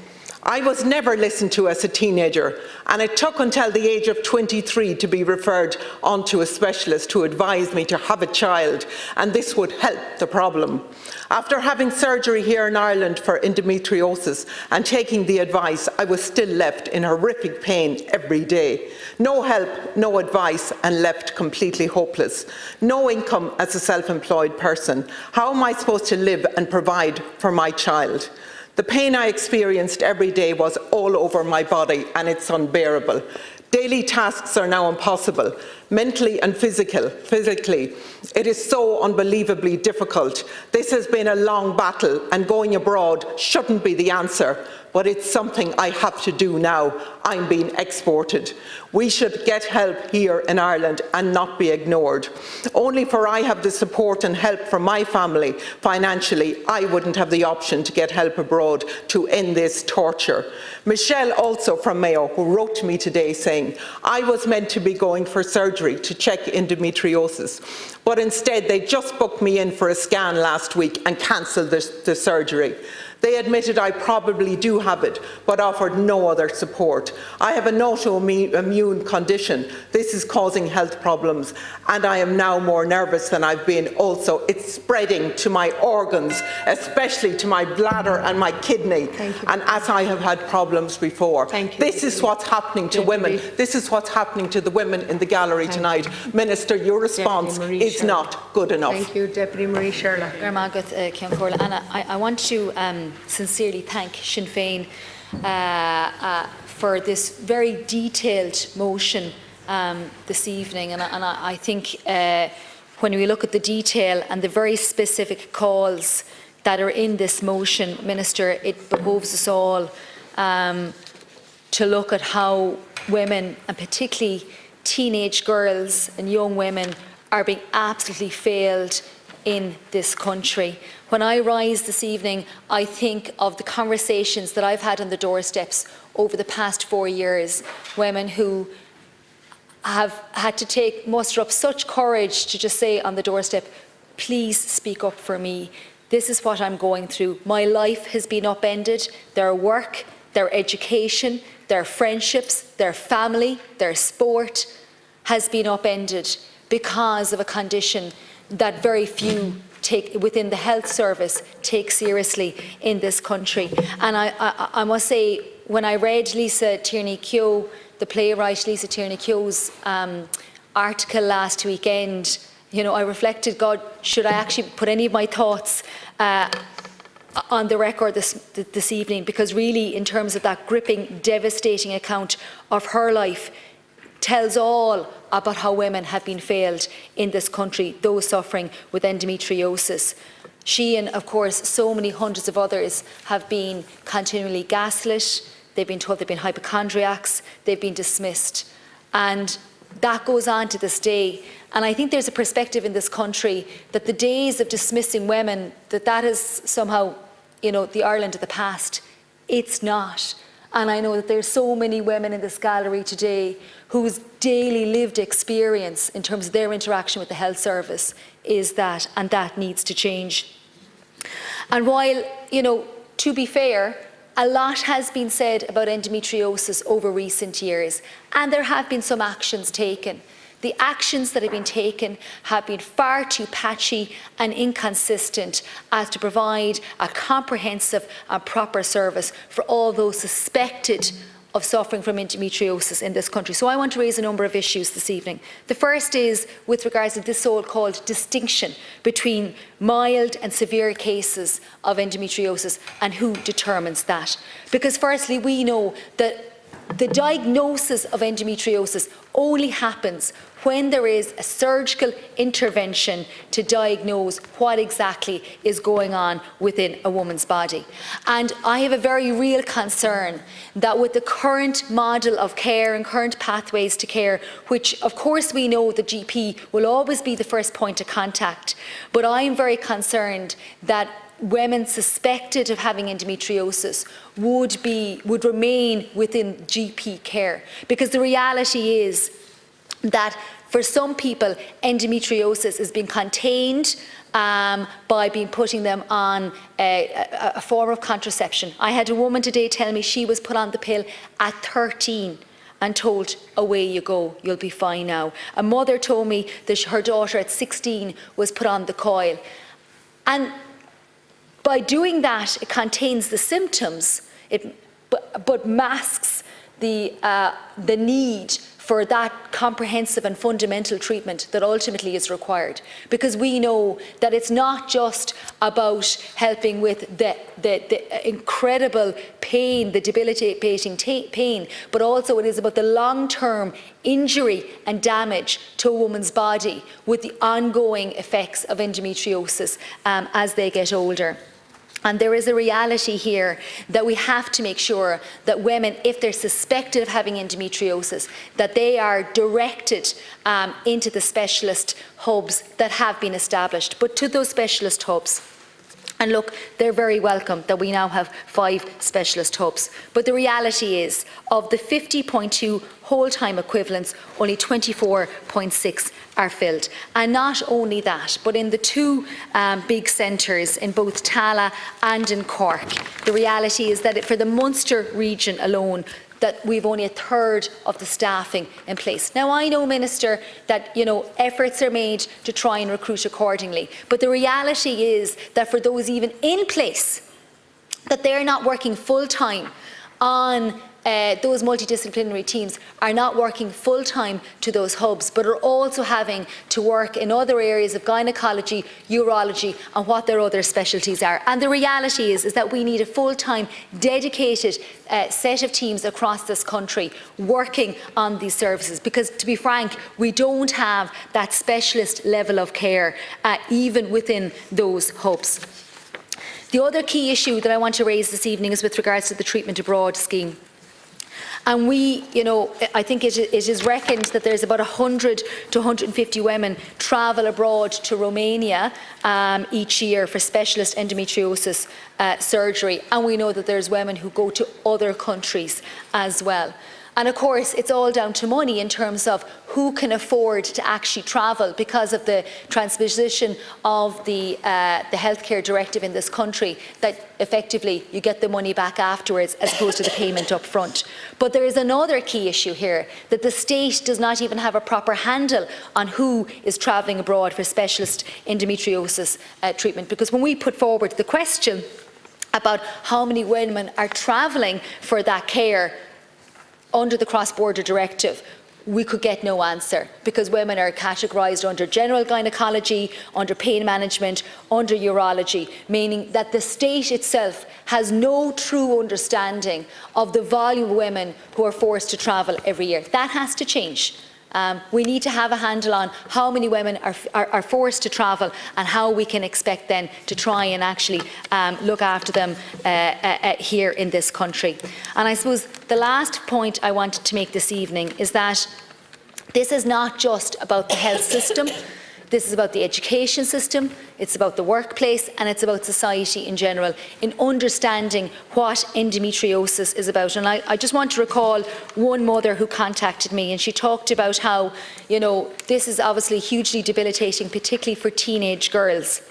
I was never listened to as a teenager, and it took until the age of 23 to be referred onto a specialist who advised me to have a child, and this would help the problem. After having surgery here in Ireland for endometriosis and taking the advice, I was still left in horrific pain every day. No help, no advice, and left completely hopeless. No income as a self-employed person. How am I supposed to live and provide for my child? The pain I experienced every day was all over my body, and it's unbearable. Daily tasks are now impossible, mentally and physically. It is so unbelievably difficult. This has been a long battle, and going abroad shouldn't be the answer, but it's something I have to do now. I'm being exported. We should get help here in Ireland and not be ignored. Only for I have the support and help from my family financially, I wouldn't have the option to get help abroad to end this torture. Michelle, also from Mayo, who wrote to me today saying, I was meant to be going for surgery to check endometriosis, but instead they just booked me in for a scan last week and cancelled the surgery. They admitted I probably do have it, but offered no other support. I have an autoimmune condition. This is causing health problems, and I am now more nervous than I've been. Also, it's spreading to my organs, especially to my bladder and my kidney, and as I have had problems before. This is what's happening to women. This is what's happening to the women in the gallery tonight. Minister, your response is not good enough. Thank you, Deputy Marie Sherlock. And I want to sincerely thank Sinn Féin for this very detailed motion this evening, and I think when we look at the detail and the very specific calls that are in this motion, Minister, it behoves us all to look at how women, and particularly teenage girls and young women, are being absolutely failed in this country. When I rise this evening, I think of the conversations that I've had on the doorsteps over the past 4 years, women who have had to muster up such courage to just say on the doorstep, please speak up for me. This is what I'm going through. My life has been upended. Their work, their education, their friendships, their family, their sport has been upended because of a condition that very few within the health service take seriously in this country. And I must say, when I read Lisa Tierney-Keogh, the playwright Lisa Tierney-Keogh's article last weekend, I reflected, God, should I actually put any of my thoughts on the record this evening? Because really, in terms of that gripping, devastating account of her life, tells all about how women have been failed in this country, those suffering with endometriosis. She and, of course, so many hundreds of others have been continually gaslit. They've been told they've been hypochondriacs. They've been dismissed. And that goes on to this day. And I think there's a perspective in this country that the days of dismissing women, that has somehow the Ireland of the past. It's not. And I know that there's so many women in this gallery today whose daily lived experience in terms of their interaction with the health service is that, and that needs to change. And while, to be fair, a lot has been said about endometriosis over recent years, and there have been some actions taken. The actions that have been taken have been far too patchy and inconsistent as to provide a comprehensive and proper service for all those suspected of suffering from endometriosis in this country. So I want to raise a number of issues this evening. The first is with regards to this so-called distinction between mild and severe cases of endometriosis and who determines that. Because firstly, we know that the diagnosis of endometriosis only happens when there is a surgical intervention to diagnose what exactly is going on within a woman's body. And I have a very real concern that with the current model of care and current pathways to care, which of course we know the GP will always be the first point of contact, but I'm very concerned that women suspected of having endometriosis would remain within GP care, because the reality is that for some people endometriosis is being contained by putting them on a form of contraception. I had a woman today tell me she was put on the pill at 13 and told, away you go, you'll be fine now. A mother told me that her daughter at 16 was put on the coil. And by doing that, it contains the symptoms, but masks the need for that comprehensive and fundamental treatment that ultimately is required. Because we know that it's not just about helping with the incredible pain, the debilitating pain, but also it is about the long-term injury and damage to a woman's body with the ongoing effects of endometriosis as they get older. And there is a reality here that we have to make sure that women, if they're suspected of having endometriosis, that they are directed into the specialist hubs that have been established. But to those specialist hubs, and look, they're very welcome that we now have 5 specialist hubs. But the reality is, of the 50.2 whole-time equivalents, only 24.6 are filled. And not only that, but in the 2 big centres in both Tala and in Cork, the reality is that for the Munster region alone, that we've only 1/3 of the staffing in place. Now, I know, Minister, that efforts are made to try and recruit accordingly, but the reality is that for those even in place, that they're not working full-time on those multidisciplinary teams are not working full-time to those hubs, but are also having to work in other areas of gynecology, urology, and what their other specialties are. And the reality is that we need a full-time, dedicated set of teams across this country working on these services, because, to be frank, we don't have that specialist level of care even within those hubs. The other key issue that I want to raise this evening is with regards to the treatment abroad scheme. And I think it is reckoned that there's about 100 to 150 women travel abroad to Romania each year for specialist endometriosis surgery. And we know that there's women who go to other countries as well. And of course, it's all down to money in terms of who can afford to actually travel because of the transposition of the healthcare directive in this country, that effectively you get the money back afterwards as opposed to the payment up front. But there is another key issue here, that the state does not even have a proper handle on who is travelling abroad for specialist endometriosis treatment. Because when we put forward the question about how many women are travelling for that care under the cross-border directive, we could get no answer, because women are categorised under general gynecology, under pain management, under urology, meaning that the state itself has no true understanding of the volume of women who are forced to travel every year. That has to change. We need to have a handle on how many women are forced to travel and how we can expect then to try and actually look after them here in this country. And I suppose the last point I wanted to make this evening is that this is not just about the health system. This is about the education system, it's about the workplace, and it's about society in general, in understanding what endometriosis is about. And I just want to recall one mother who contacted me, and she talked about how, you know, this is obviously hugely debilitating, particularly for teenage girls.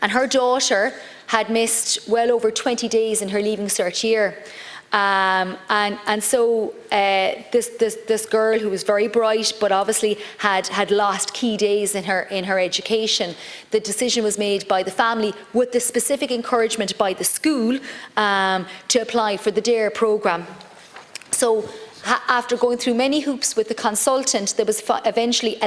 And her daughter had missed well over 20 days in her Leaving Cert year. So this girl, who was very bright but obviously had lost key days in her education, the decision was made by the family, with the specific encouragement by the school, to apply for the DARE programme. So after going through many hoops with the consultant, there was eventually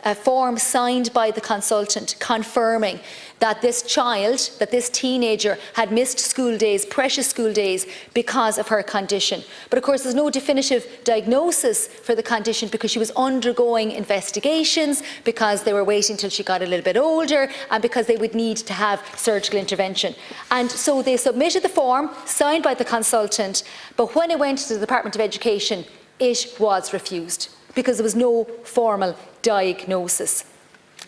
a form signed by the consultant confirming that this child, that this teenager, had missed school days, precious school days, because of her condition. But of course there's no definitive diagnosis for the condition, because she was undergoing investigations, because they were waiting till she got a little bit older, and because they would need to have surgical intervention. And so they submitted the form, signed by the consultant, but when it went to the Department of Education, it was refused, because there was no formal diagnosis.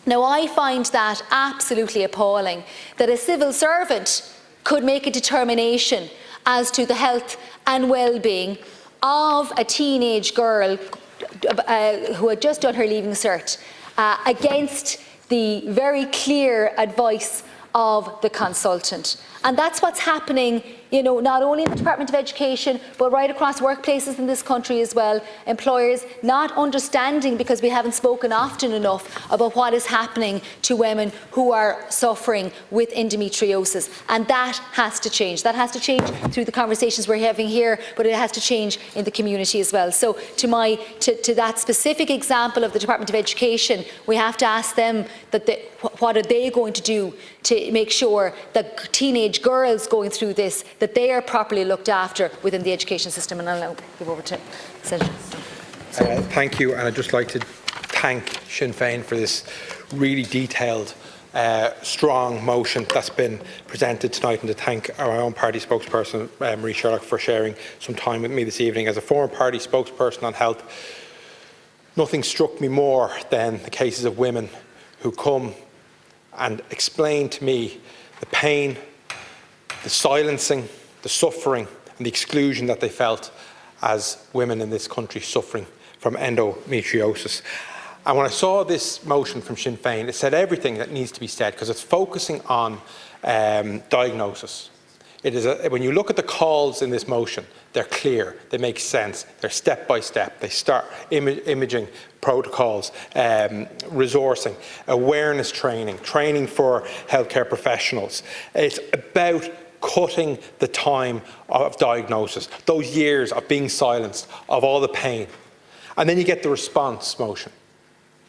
Now, I find that absolutely appalling, that a civil servant could make a determination as to the health and well-being of a teenage girl who had just done her Leaving Cert, against the very clear advice of the consultant. And that's what's happening, you know, not only in the Department of Education, but right across workplaces in this country as well. Employers not understanding, because we haven't spoken often enough about what is happening to women who are suffering with endometriosis. And that has to change. That has to change through the conversations we're having here, but it has to change in the community as well. So to that specific example of the Department of Education, we have to ask them that what are they going to do to make sure that teenage girls going through this, that they are properly looked after within the education system. And I'll now give over to Senator. Thank you, and I'd just like to thank Sinn Féin for this really detailed, strong motion that's been presented tonight, and to thank our own party spokesperson, Marie Sherlock, for sharing some time with me this evening. As a former party spokesperson on health, nothing struck me more than the cases of women who come and explain to me the pain, the silencing, the suffering and the exclusion that they felt as women in this country suffering from endometriosis. And when I saw this motion from Sinn Féin, it said everything that needs to be said, because it's focusing on diagnosis. It is when you look at the calls in this motion, they're clear, they make sense, they're step by step. They start imaging protocols, resourcing, awareness training, training for healthcare professionals. It's about cutting the time of diagnosis, those years of being silenced, of all the pain. And then you get the response motion.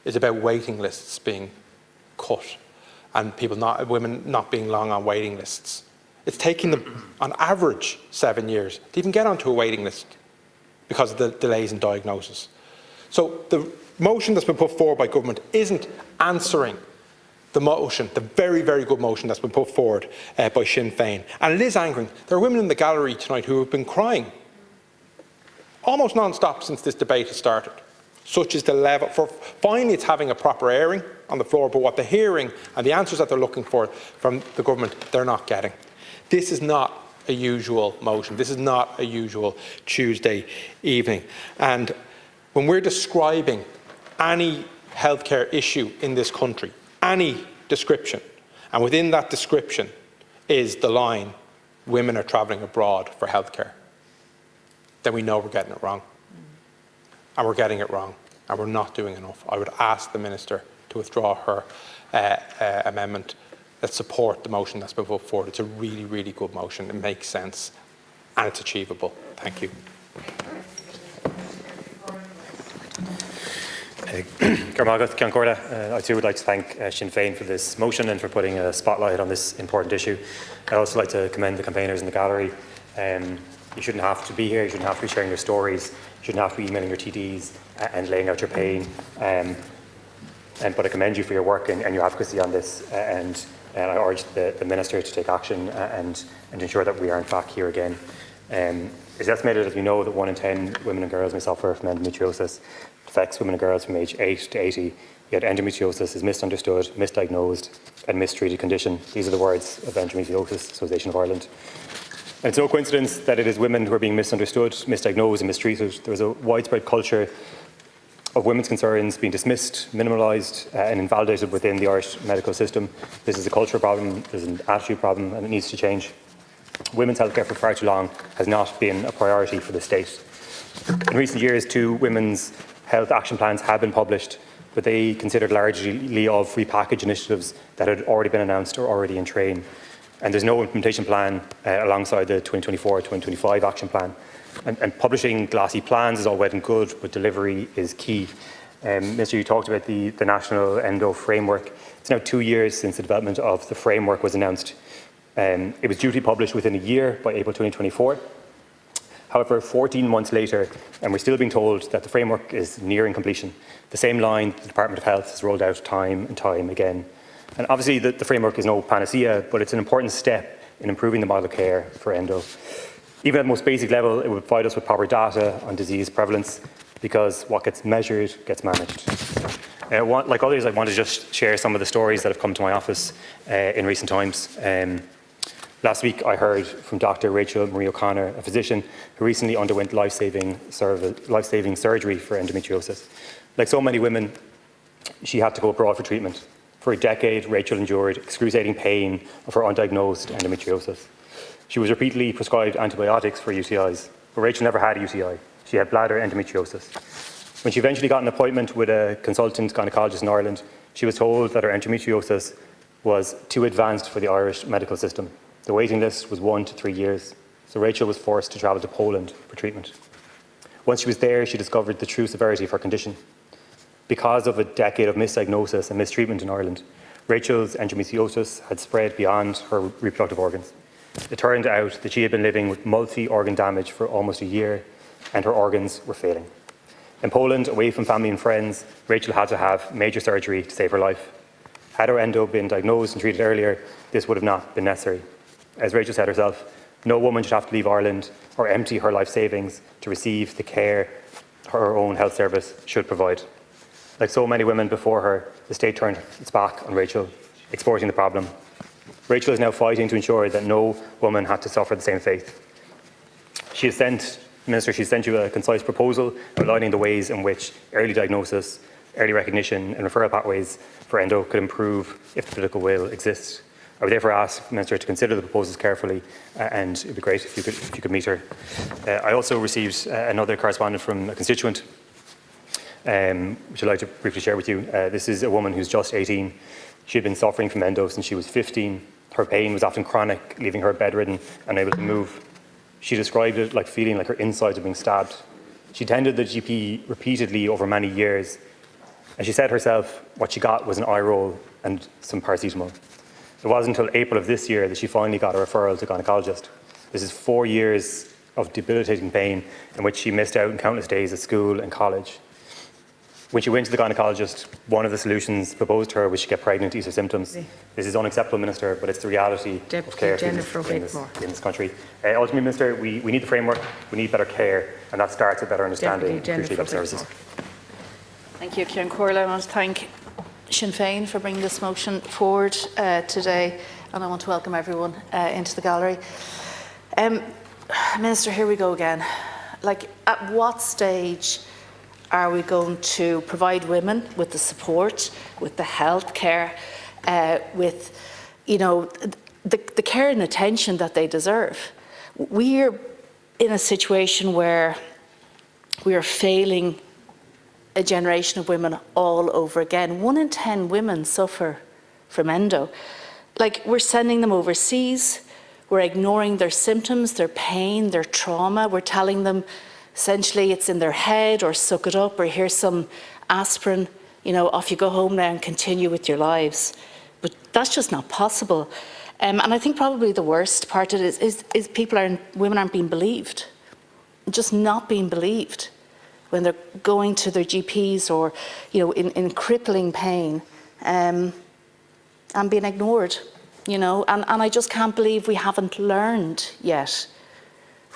It's about waiting lists being cut and women not being long on waiting lists. It's taking them, on average, 7 years to even get onto a waiting list because of the delays in diagnosis. So the motion that's been put forward by government isn't answering the motion, the very, very good motion that's been put forward by Sinn Féin. And it is angering. There are women in the gallery tonight who have been crying almost non-stop since this debate has started. Such is the level. Finally, it's having a proper airing on the floor, but what they're hearing and the answers that they're looking for from the government, they're not getting. This is not a usual motion. This is not a usual Tuesday evening. And when we're describing any healthcare issue in this country, any description, and within that description is the line, women are travelling abroad for healthcare, then we know we're getting it wrong. And we're getting it wrong, and we're not doing enough. I would ask the Minister to withdraw her amendment that support the motion that's been put forward. It's a really, really good motion. It makes sense, and it's achievable. Thank you. I too would like to thank Sinn Féin for this motion and for putting a spotlight on this important issue. I'd also like to commend the campaigners in the gallery. You shouldn't have to be here, you shouldn't have to be sharing your stories, you shouldn't have to be emailing your TDs and laying out your pain. But I commend you for your work and your advocacy on this, and I urge the Minister to take action and ensure that we are in fact here again. It's estimated, as we know, that 1 in 10 women and girls may suffer from endometriosis. affects women and girls from age 8 to 80, yet endometriosis is misunderstood, misdiagnosed and mistreated condition. These are the words of Endometriosis Association of Ireland. And it's no coincidence that it is women who are being misunderstood, misdiagnosed and mistreated. There is a widespread culture of women's concerns being dismissed, minimalised and invalidated within the Irish medical system. This is a cultural problem, this is an attitude problem, and it needs to change. Women's healthcare for far too long has not been a priority for the state. In recent years, 2 women's health action plans have been published, but they considered largely of repackaged initiatives that had already been announced or already in train. And there's no implementation plan alongside the 2024-2025 action plan. And publishing glossy plans is all well and good, but delivery is key. Minister, you talked about the National Endo Framework. It's now 2 years since the development of the framework was announced. It was due to be published within a year by April 2024. However, 14 months later, and we're still being told that the framework is nearing completion. The same line the Department of Health has rolled out time and time again. And obviously the framework is no panacea, but it's an important step in improving the model of care for endo. Even at the most basic level, it would provide us with proper data on disease prevalence, because what gets measured gets managed. Like others, I want to just share some of the stories that have come to my office in recent times. Last week, I heard from Dr. Rachel Marie O'Connor, a physician who recently underwent life-saving surgery for endometriosis. Like so many women, she had to go abroad for treatment. For a decade, Rachel endured excruciating pain of her undiagnosed endometriosis. She was repeatedly prescribed antibiotics for UTIs, but Rachel never had a UTI. She had bladder endometriosis. When she eventually got an appointment with a consultant gynaecologist in Ireland, she was told that her endometriosis was too advanced for the Irish medical system. The waiting list was 1 to 3 years, so Rachel was forced to travel to Poland for treatment. Once she was there, she discovered the true severity of her condition. Because of a decade of misdiagnosis and mistreatment in Ireland, Rachel's endometriosis had spread beyond her reproductive organs. It turned out that she had been living with multi-organ damage for almost a year, and her organs were failing. In Poland, away from family and friends, Rachel had to have major surgery to save her life. Had her endo been diagnosed and treated earlier, this would have not been necessary. As Rachel said herself, no woman should have to leave Ireland or empty her life savings to receive the care her own health service should provide. Like so many women before her, the state turned its back on Rachel, exporting the problem. Rachel is now fighting to ensure that no woman had to suffer the same fate. Minister, she sent you a concise proposal outlining the ways in which early diagnosis, early recognition and referral pathways for endo could improve if the political will exists. I would therefore ask the Minister to consider the proposals carefully, and it would be great if you could meet her. I also received another correspondence from a constituent, which I'd like to briefly share with you. This is a woman who's just 18. She had been suffering from endo since she was 15. Her pain was often chronic, leaving her bedridden and unable to move. She described it like feeling like her insides were being stabbed. She attended the GP repeatedly over many years, and she said herself what she got was an eye roll and some paracetamol. It wasn't until April of this year that she finally got a referral to a gynaecologist. This is 4 years of debilitating pain in which she missed out on countless days at school and college. When she went to the gynaecologist, one of the solutions proposed to her was she get pregnant to ease her symptoms. This is unacceptable, Minister, but it's the reality of care in this country. Ultimately, Minister, we need the framework, we need better care, and that starts with better understanding of crucially health services. Thank you, Ciarán Comhairle. I want to thank Sinn Féin for bringing this motion forward today, and I want to welcome everyone into the gallery. Minister, here we go again. Like, at what stage are we going to provide women with the support, with the health care, with, you know, the care and attention that they deserve? We're in a situation where we are failing a generation of women all over again. 1 in 10 women suffer from endo. Like, we're sending them overseas, we're ignoring their symptoms, their pain, their trauma. We're telling them essentially it's in their head, or suck it up, or here's some aspirin, you know, off you go home now and continue with your lives. But that's just not possible. And I think probably the worst part of it is women aren't being believed, just not being believed when they're going to their GPs, or, you know, in crippling pain, and being ignored, you know. And I just can't believe we haven't learned yet.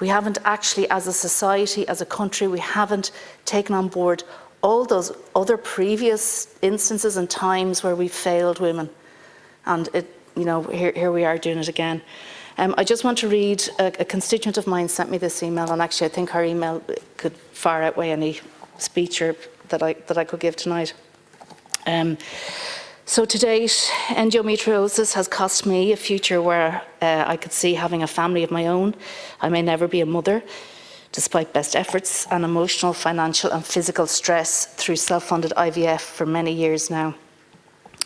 We haven't actually, as a society, as a country, we haven't taken on board all those other previous instances and times where we failed women. And here we are doing it again. I just want to read, a constituent of mine sent me this email, and actually I think her email could far outweigh any speech that I could give tonight. So to date, endometriosis has cost me a future where I could see having a family of my own. I may never be a mother, despite best efforts and emotional, financial and physical stress through self-funded IVF for many years now.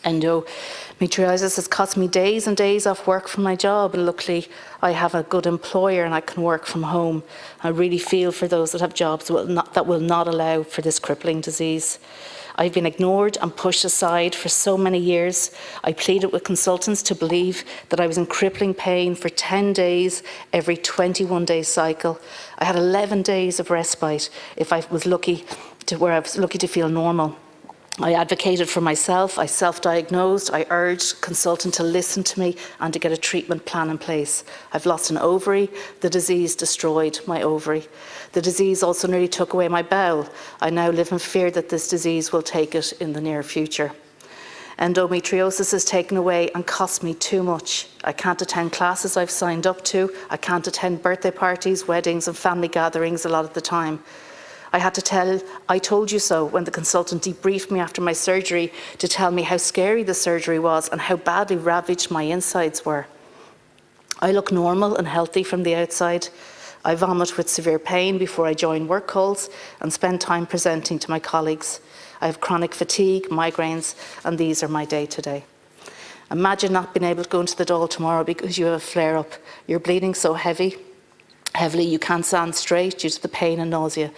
Endometriosis has cost me days and days off work from my job, and luckily I have a good employer and I can work from home. I really feel for those that have jobs that will not allow for this crippling disease. I've been ignored and pushed aside for so many years. I pleaded with consultants to believe that I was in crippling pain for 10 days every 21-day cycle. I had 11 days of respite if I was lucky to feel normal. I advocated for myself, I self-diagnosed, I urged consultant to listen to me and to get a treatment plan in place. I've lost an ovary, the disease destroyed my ovary. The disease also nearly took away my bowel. I now live in fear that this disease will take it in the near future. Endometriosis has taken away and cost me too much. I can't attend classes I've signed up to, I can't attend birthday parties, weddings and family gatherings a lot of the time. I had to tell, I told you so, when the consultant debriefed me after my surgery to tell me how scary the surgery was and how badly ravaged my insides were. I look normal and healthy from the outside. I vomit with severe pain before I join work calls and spend time presenting to my colleagues. I have chronic fatigue, migraines, and these are my day-to-day. Imagine not being able to go into the Dáil tomorrow because you have a flare-up. You're bleeding so heavily you can't stand straight due to the pain and nausea.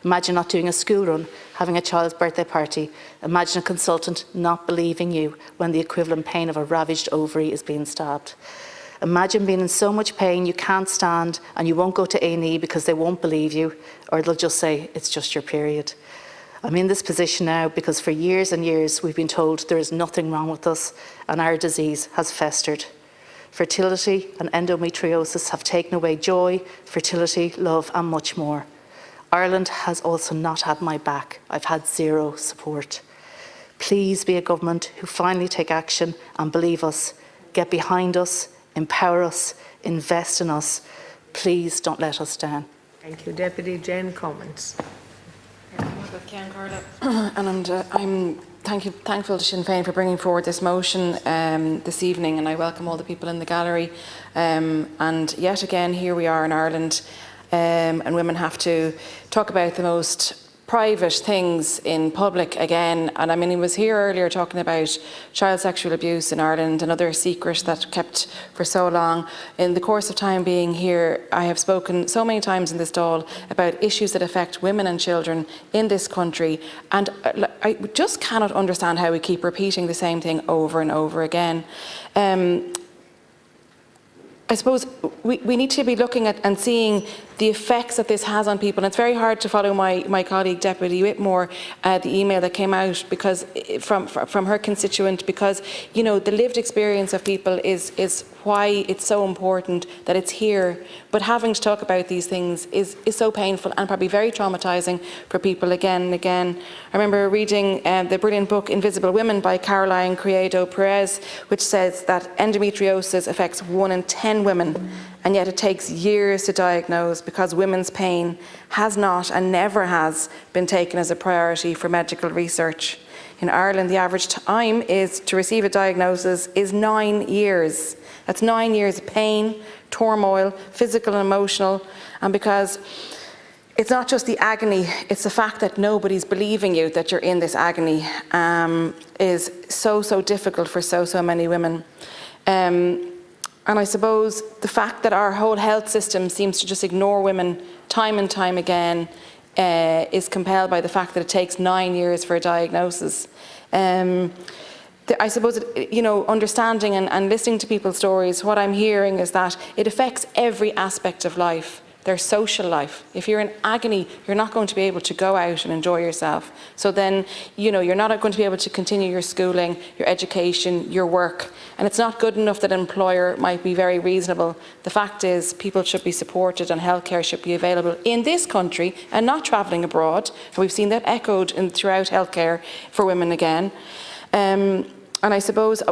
Imagine not doing a school run, having a child's birthday party. Imagine a consultant not believing you when the equivalent pain of a ravaged ovary is being stabbed. Imagine being in so much pain you can't stand and you won't go to A&E because they won't believe you, or they'll just say it's just your period. I'm in this position now because for years and years we've been told there is nothing wrong with us and our disease has festered. Fertility and endometriosis have taken away joy, fertility, love and much more. Ireland has also not had my back. I've had zero support. Please be a government who finally take action and believe us, get behind us, empower us, invest in us. Please don't let us down. Thank you. Deputy Jane Cummins. And I'm thankful to Sinn Féin for bringing forward this motion this evening, and I welcome all the people in the gallery. And yet again, here we are in Ireland, and women have to talk about the most private things in public again. And I mean, he was here earlier talking about child sexual abuse in Ireland, another secret that kept for so long. In the course of time being here, I have spoken so many times in this Dáil about issues that affect women and children in this country, and I just cannot understand how we keep repeating the same thing over and over again. I suppose we need to be looking at and seeing the effects that this has on people. And it's very hard to follow my colleague Deputy Whitmore, the email that came out because from her constituent, because you know the lived experience of people is why it's so important that it's here. But having to talk about these things is so painful and probably very traumatising for people again and again. I remember reading the brilliant book Invisible Women by Caroline Criado Perez, which says that endometriosis affects 1 in 10 women, and yet it takes years to diagnose because women's pain has not and never has been taken as a priority for medical research. In Ireland, the average time to receive a diagnosis is 9 years. That's 9 years of pain, turmoil, physical and emotional, and because it's not just the agony, it's the fact that nobody's believing you that you're in this agony is so difficult for so many women. And I suppose the fact that our whole health system seems to just ignore women time and time again is compelled by the fact that it takes 9 years for a diagnosis. I suppose, you know, understanding and listening to people's stories, what I'm hearing is that it affects every aspect of life. their social life. If you're in agony, you're not going to be able to go out and enjoy yourself. So then, you know, you're not going to be able to continue your schooling, your education, your work. And it's not good enough that an employer might be very reasonable. The fact is, people should be supported and healthcare should be available in this country and not travelling abroad. And we've seen that echoed throughout healthcare for women again. And I suppose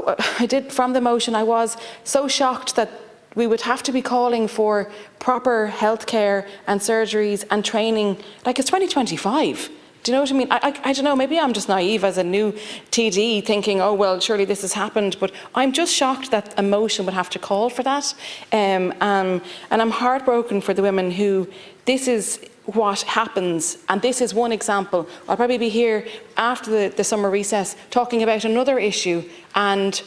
from the motion, I was so shocked that we would have to be calling for proper healthcare and surgeries and training, like it's 2025. Do you know what I mean? I don't know, maybe I'm just naive as a new TD thinking, oh, well, surely this has happened, but I'm just shocked that a motion would have to call for that. And I'm heartbroken for the women who this is what happens, and this is one example. I'll probably be here after the summer recess talking about another issue, and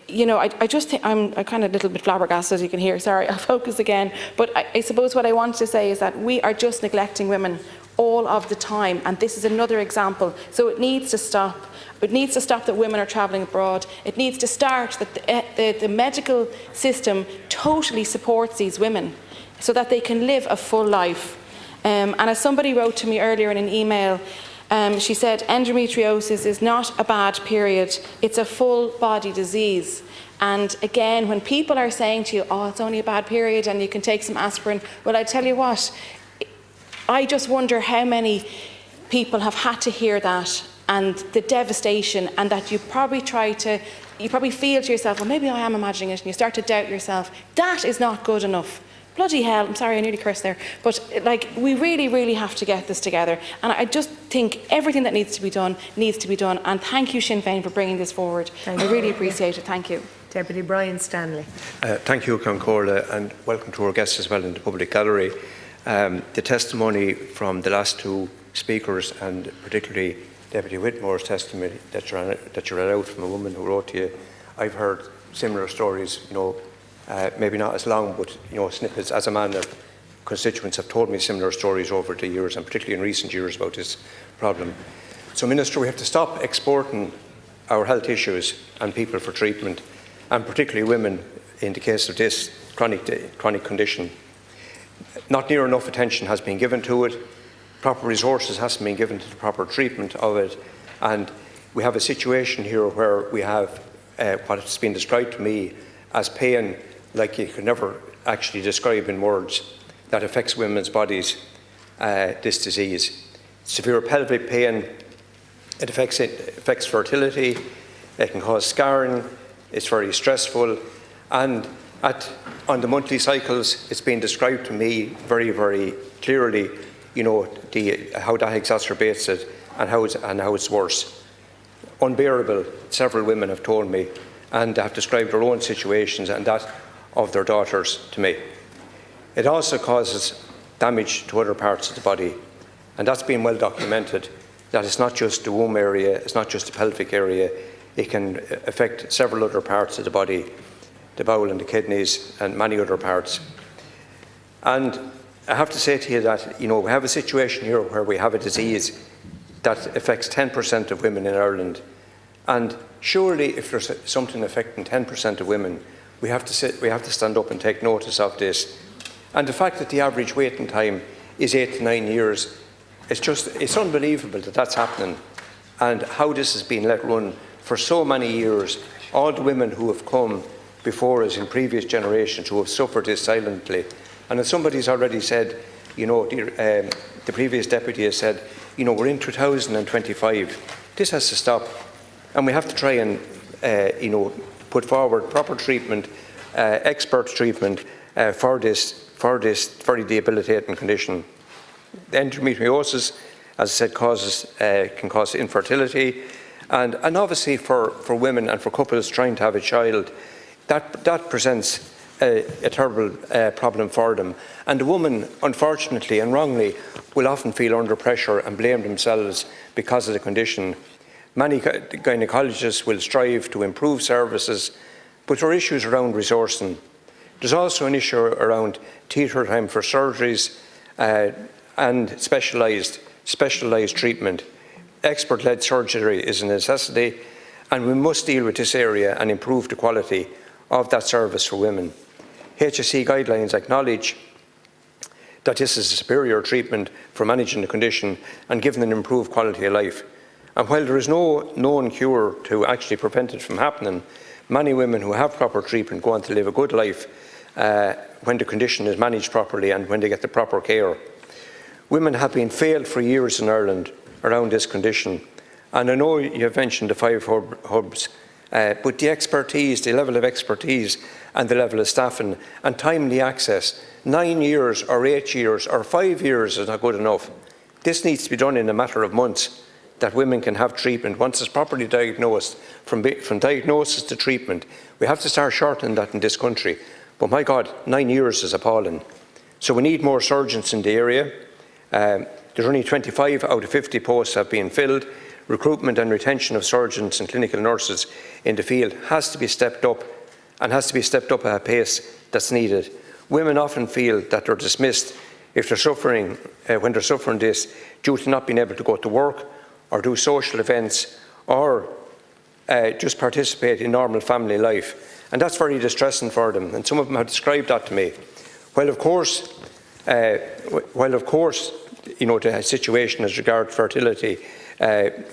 you know, I just think I'm kind of a little bit flabbergasted, as you can hear. Sorry, I'll focus again. But I suppose what I want to say is that we are just neglecting women all of the time, and this is another example. So it needs to stop. It needs to stop that women are travelling abroad. It needs to start that the medical system totally supports these women so that they can live a full life. And as somebody wrote to me earlier in an email, she said, endometriosis is not a bad period, it's a full body disease. And again, when people are saying to you, oh, it's only a bad period and you can take some aspirin, well, I tell you what, I just wonder how many people have had to hear that, and the devastation, and that you probably feel to yourself, well, maybe I am imagining it, and you start to doubt yourself. That is not good enough. Bloody hell, I'm sorry, I nearly cursed there. But like, we really, really have to get this together. And I just think everything that needs to be done, And thank you, Sinn Féin, for bringing this forward. I really appreciate it. Thank you. Deputy Brian Stanley. Thank you, Concorda, and welcome to our guests as well in the public gallery. The testimony from the last two speakers, and particularly Deputy Whitmore's testimony that you read out from a woman who wrote to you, I've heard similar stories, you know, maybe not as long, but you know, snippets. As a man, constituents have told me similar stories over the years, and particularly in recent years, about this problem. So, Minister, we have to stop exporting our health issues and people for treatment, and particularly women in the case of this chronic condition. Not near enough attention has been given to it. Proper resources hasn't been given to the proper treatment of it, and we have a situation here where we have what has been described to me as pain like you could never actually describe in words, that affects women's bodies, this disease. Severe pelvic pain, it affects fertility, it can cause scarring, it's very stressful, and on the monthly cycles, it's been described to me very, very clearly, you know, how that exacerbates it and how it's worse. Unbearable, several women have told me, and have described their own situations and that of their daughters to me. It also causes damage to other parts of the body, and that's been well documented, that it's not just the womb area, it's not just the pelvic area, it can affect several other parts of the body, the bowel and the kidneys and many other parts. And I have to say to you that, you know, we have a situation here where we have a disease that affects 10% of women in Ireland, and surely if there's something affecting 10% of women, we have to stand up and take notice of this. And the fact that the average waiting time is 8 to 9 years, it's unbelievable that that's happening, and how this has been let run for so many years. All the women who have come before us in previous generations who have suffered this silently. And as somebody's already said, you know, the previous deputy has said, you know, we're in 2025. This has to stop, and we have to try and, you know, put forward proper treatment, expert treatment for this very debilitating condition. Endometriosis, as I said, can cause infertility, and obviously for women and for couples trying to have a child, that presents a terrible problem for them. And the woman, unfortunately and wrongly, will often feel under pressure and blame themselves because of the condition. Many gynecologists will strive to improve services, but there are issues around resourcing. There's also an issue around theatre time for surgeries and specialised treatment. Expert-led surgery is a necessity, and we must deal with this area and improve the quality of that service for women. HSE guidelines acknowledge that this is a superior treatment for managing the condition and giving an improved quality of life. And while there is no known cure to actually prevent it from happening, many women who have proper treatment go on to live a good life when the condition is managed properly and when they get the proper care. Women have been failed for years in Ireland around this condition. And I know you have mentioned the 5 hubs, but the expertise, the level of expertise and the level of staffing and timely access, 9 years or 8 years or 5 years is not good enough. This needs to be done in a matter of months, that women can have treatment once it's properly diagnosed, from diagnosis to treatment. We have to start shortening that in this country. But my God, 9 years is appalling. So we need more surgeons in the area. There's only 25 out of 50 posts have been filled. Recruitment and retention of surgeons and clinical nurses in the field has to be stepped up, and has to be stepped up at a pace that's needed. Women often feel that they're dismissed if they're suffering, when they're suffering this, due to not being able to go to work or do social events or just participate in normal family life. And that's very distressing for them, and some of them have described that to me. While of course, you know, the situation as regards fertility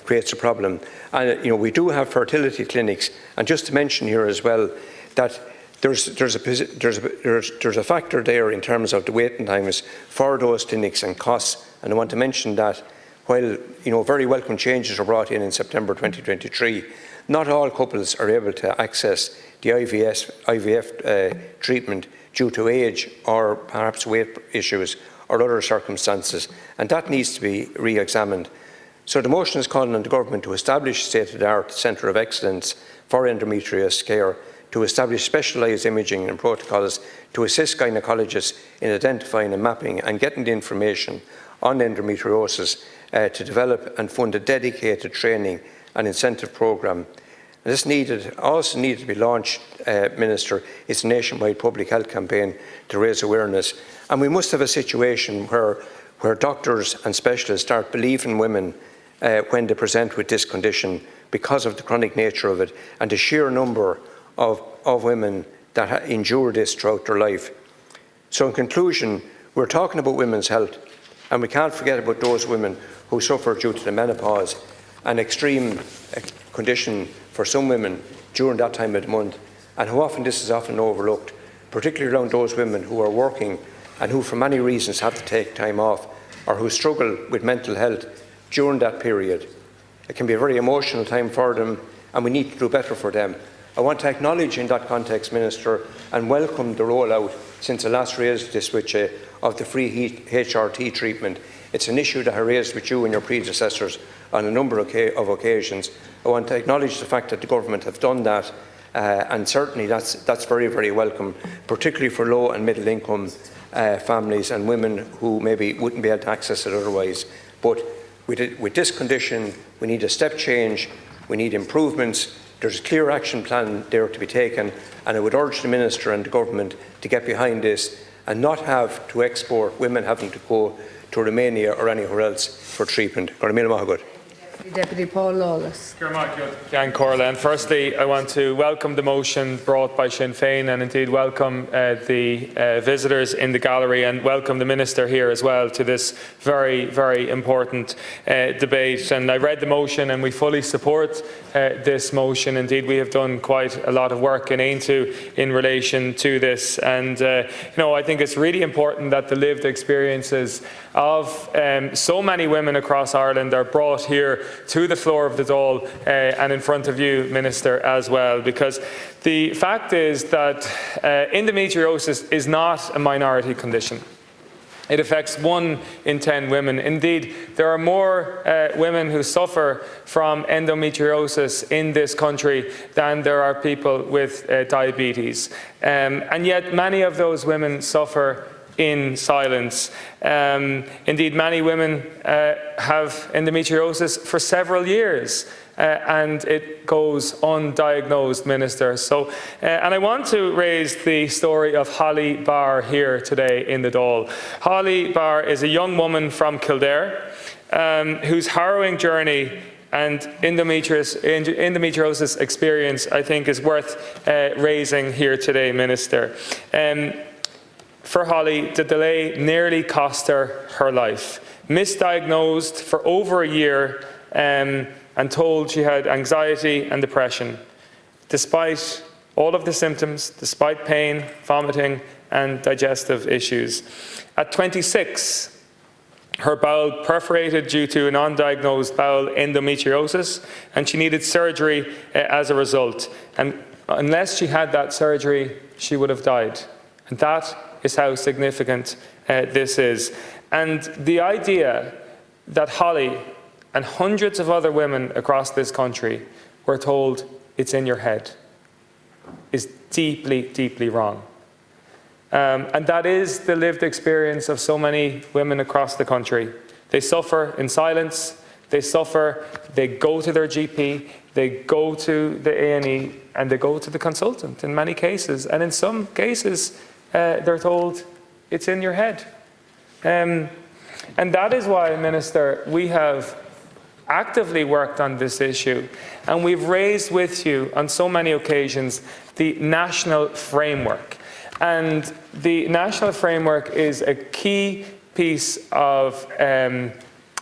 creates a problem. And you know, we do have fertility clinics, and just to mention here as well that there's a factor there in terms of the waiting times for those clinics and costs. And I want to mention that while you know very welcome changes were brought in September 2023, not all couples are able to access the IVF treatment due to age or perhaps weight issues or other circumstances, and that needs to be re-examined. So the motion is calling on the government to establish a state-of-the-art centre of excellence for endometriosis care, to establish specialised imaging and protocols, to assist gynaecologists in identifying and mapping and getting the information on endometriosis, to develop and fund a dedicated training and incentive programme. This also needed to be launched, Minister. It's a nationwide public health campaign to raise awareness. And we must have a situation where doctors and specialists start believing women when they present with this condition because of the chronic nature of it and the sheer number of women that endure this throughout their life. So in conclusion, we're talking about women's health, and we can't forget about those women who suffer due to the menopause, an extreme condition for some women during that time of the month, and how often this is often overlooked, particularly around those women who are working and who for many reasons have to take time off, or who struggle with mental health during that period. It can be a very emotional time for them, and we need to do better for them. I want to acknowledge in that context, Minister, and welcome the rollout since I last raised this with you of the free HRT treatment. It's an issue that I raised with you and your predecessors on a number of occasions. I want to acknowledge the fact that the government have done that, and certainly that's very, very welcome, particularly for low and middle income families and women who maybe wouldn't be able to access it otherwise. But with this condition, we need a step change, we need improvements. There's a clear action plan there to be taken, and I would urge the Minister and the Government to get behind this and not have to export women having to go to Romania or anywhere else for treatment. Deputy Paul Lawless. And firstly, I want to welcome the motion brought by Sinn Féin, and indeed welcome the visitors in the gallery, and welcome the Minister here as well to this very, very important debate. And I read the motion, and we fully support this motion. Indeed, we have done quite a lot of work in Aintu in relation to this. And you know, I think it's really important that the lived experiences of so many women across Ireland are brought here to the floor of the Dáil and in front of you, Minister, as well, because the fact is that endometriosis is not a minority condition. It affects 1 in 10 women. Indeed, there are more women who suffer from endometriosis in this country than there are people with diabetes. And yet many of those women suffer in silence. Indeed, many women have endometriosis for several years, and it goes undiagnosed, Minister. So, and I want to raise the story of Holly Barr here today in the Dáil. Holly Barr is a young woman from Kildare whose harrowing journey and endometriosis experience, I think, is worth raising here today, Minister. for Holly, the delay nearly cost her her life. Misdiagnosed for over a year and told she had anxiety and depression, despite all of the symptoms, despite pain, vomiting and digestive issues. At 26, her bowel perforated due to an undiagnosed bowel endometriosis, and she needed surgery as a result. And unless she had that surgery, she would have died. And that is how significant this is. And the idea that Holly and hundreds of other women across this country were told it's in your head is deeply, deeply wrong. And that is the lived experience of so many women across the country. They suffer in silence, they suffer, they go to their GP, they go to the A&E, and they go to the consultant in many cases. And in some cases, they're told, it's in your head. And that is why, Minister, we have actively worked on this issue, and we've raised with you on so many occasions the national framework. And the national framework is a key piece of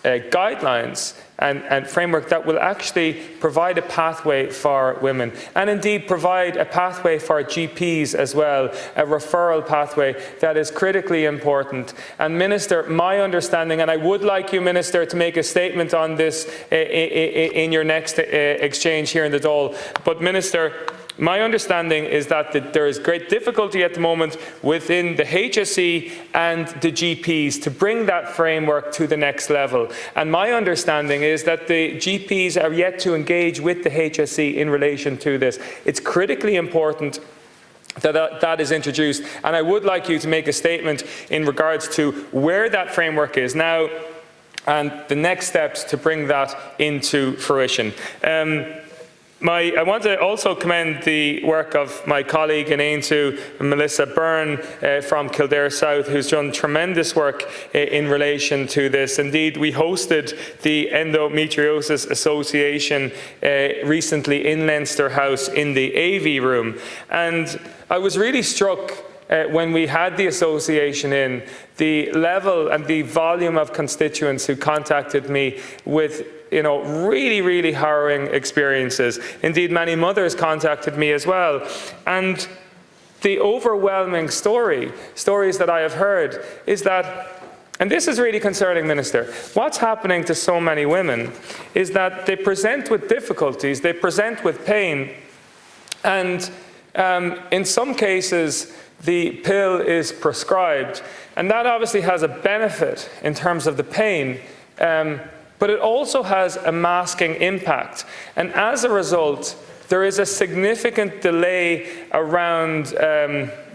guidelines and framework that will actually provide a pathway for women, and indeed provide a pathway for GPs as well, a referral pathway that is critically important. And Minister, my understanding, and I would like you, Minister, to make a statement on this in your next exchange here in the Dáil, but Minister, my understanding is that there is great difficulty at the moment within the HSE and the GPs to bring that framework to the next level. And my understanding is that the GPs are yet to engage with the HSE in relation to this. It's critically important that is introduced. And I would like you to make a statement in regards to where that framework is now and the next steps to bring that into fruition. I want to also commend the work of my colleague in Aintu, Melissa Byrne from Kildare South, who's done tremendous work in relation to this. Indeed, we hosted the Endometriosis Association recently in Leinster House in the AV room, and I was really struck when we had the association in, the level and the volume of constituents who contacted me with really, really harrowing experiences. Indeed, many mothers contacted me as well. And the overwhelming stories that I have heard is that, and this is really concerning, Minister, what's happening to so many women is that they present with difficulties, they present with pain, and in some cases, the pill is prescribed. And that obviously has a benefit in terms of the pain, but it also has a masking impact. And as a result, there is a significant delay around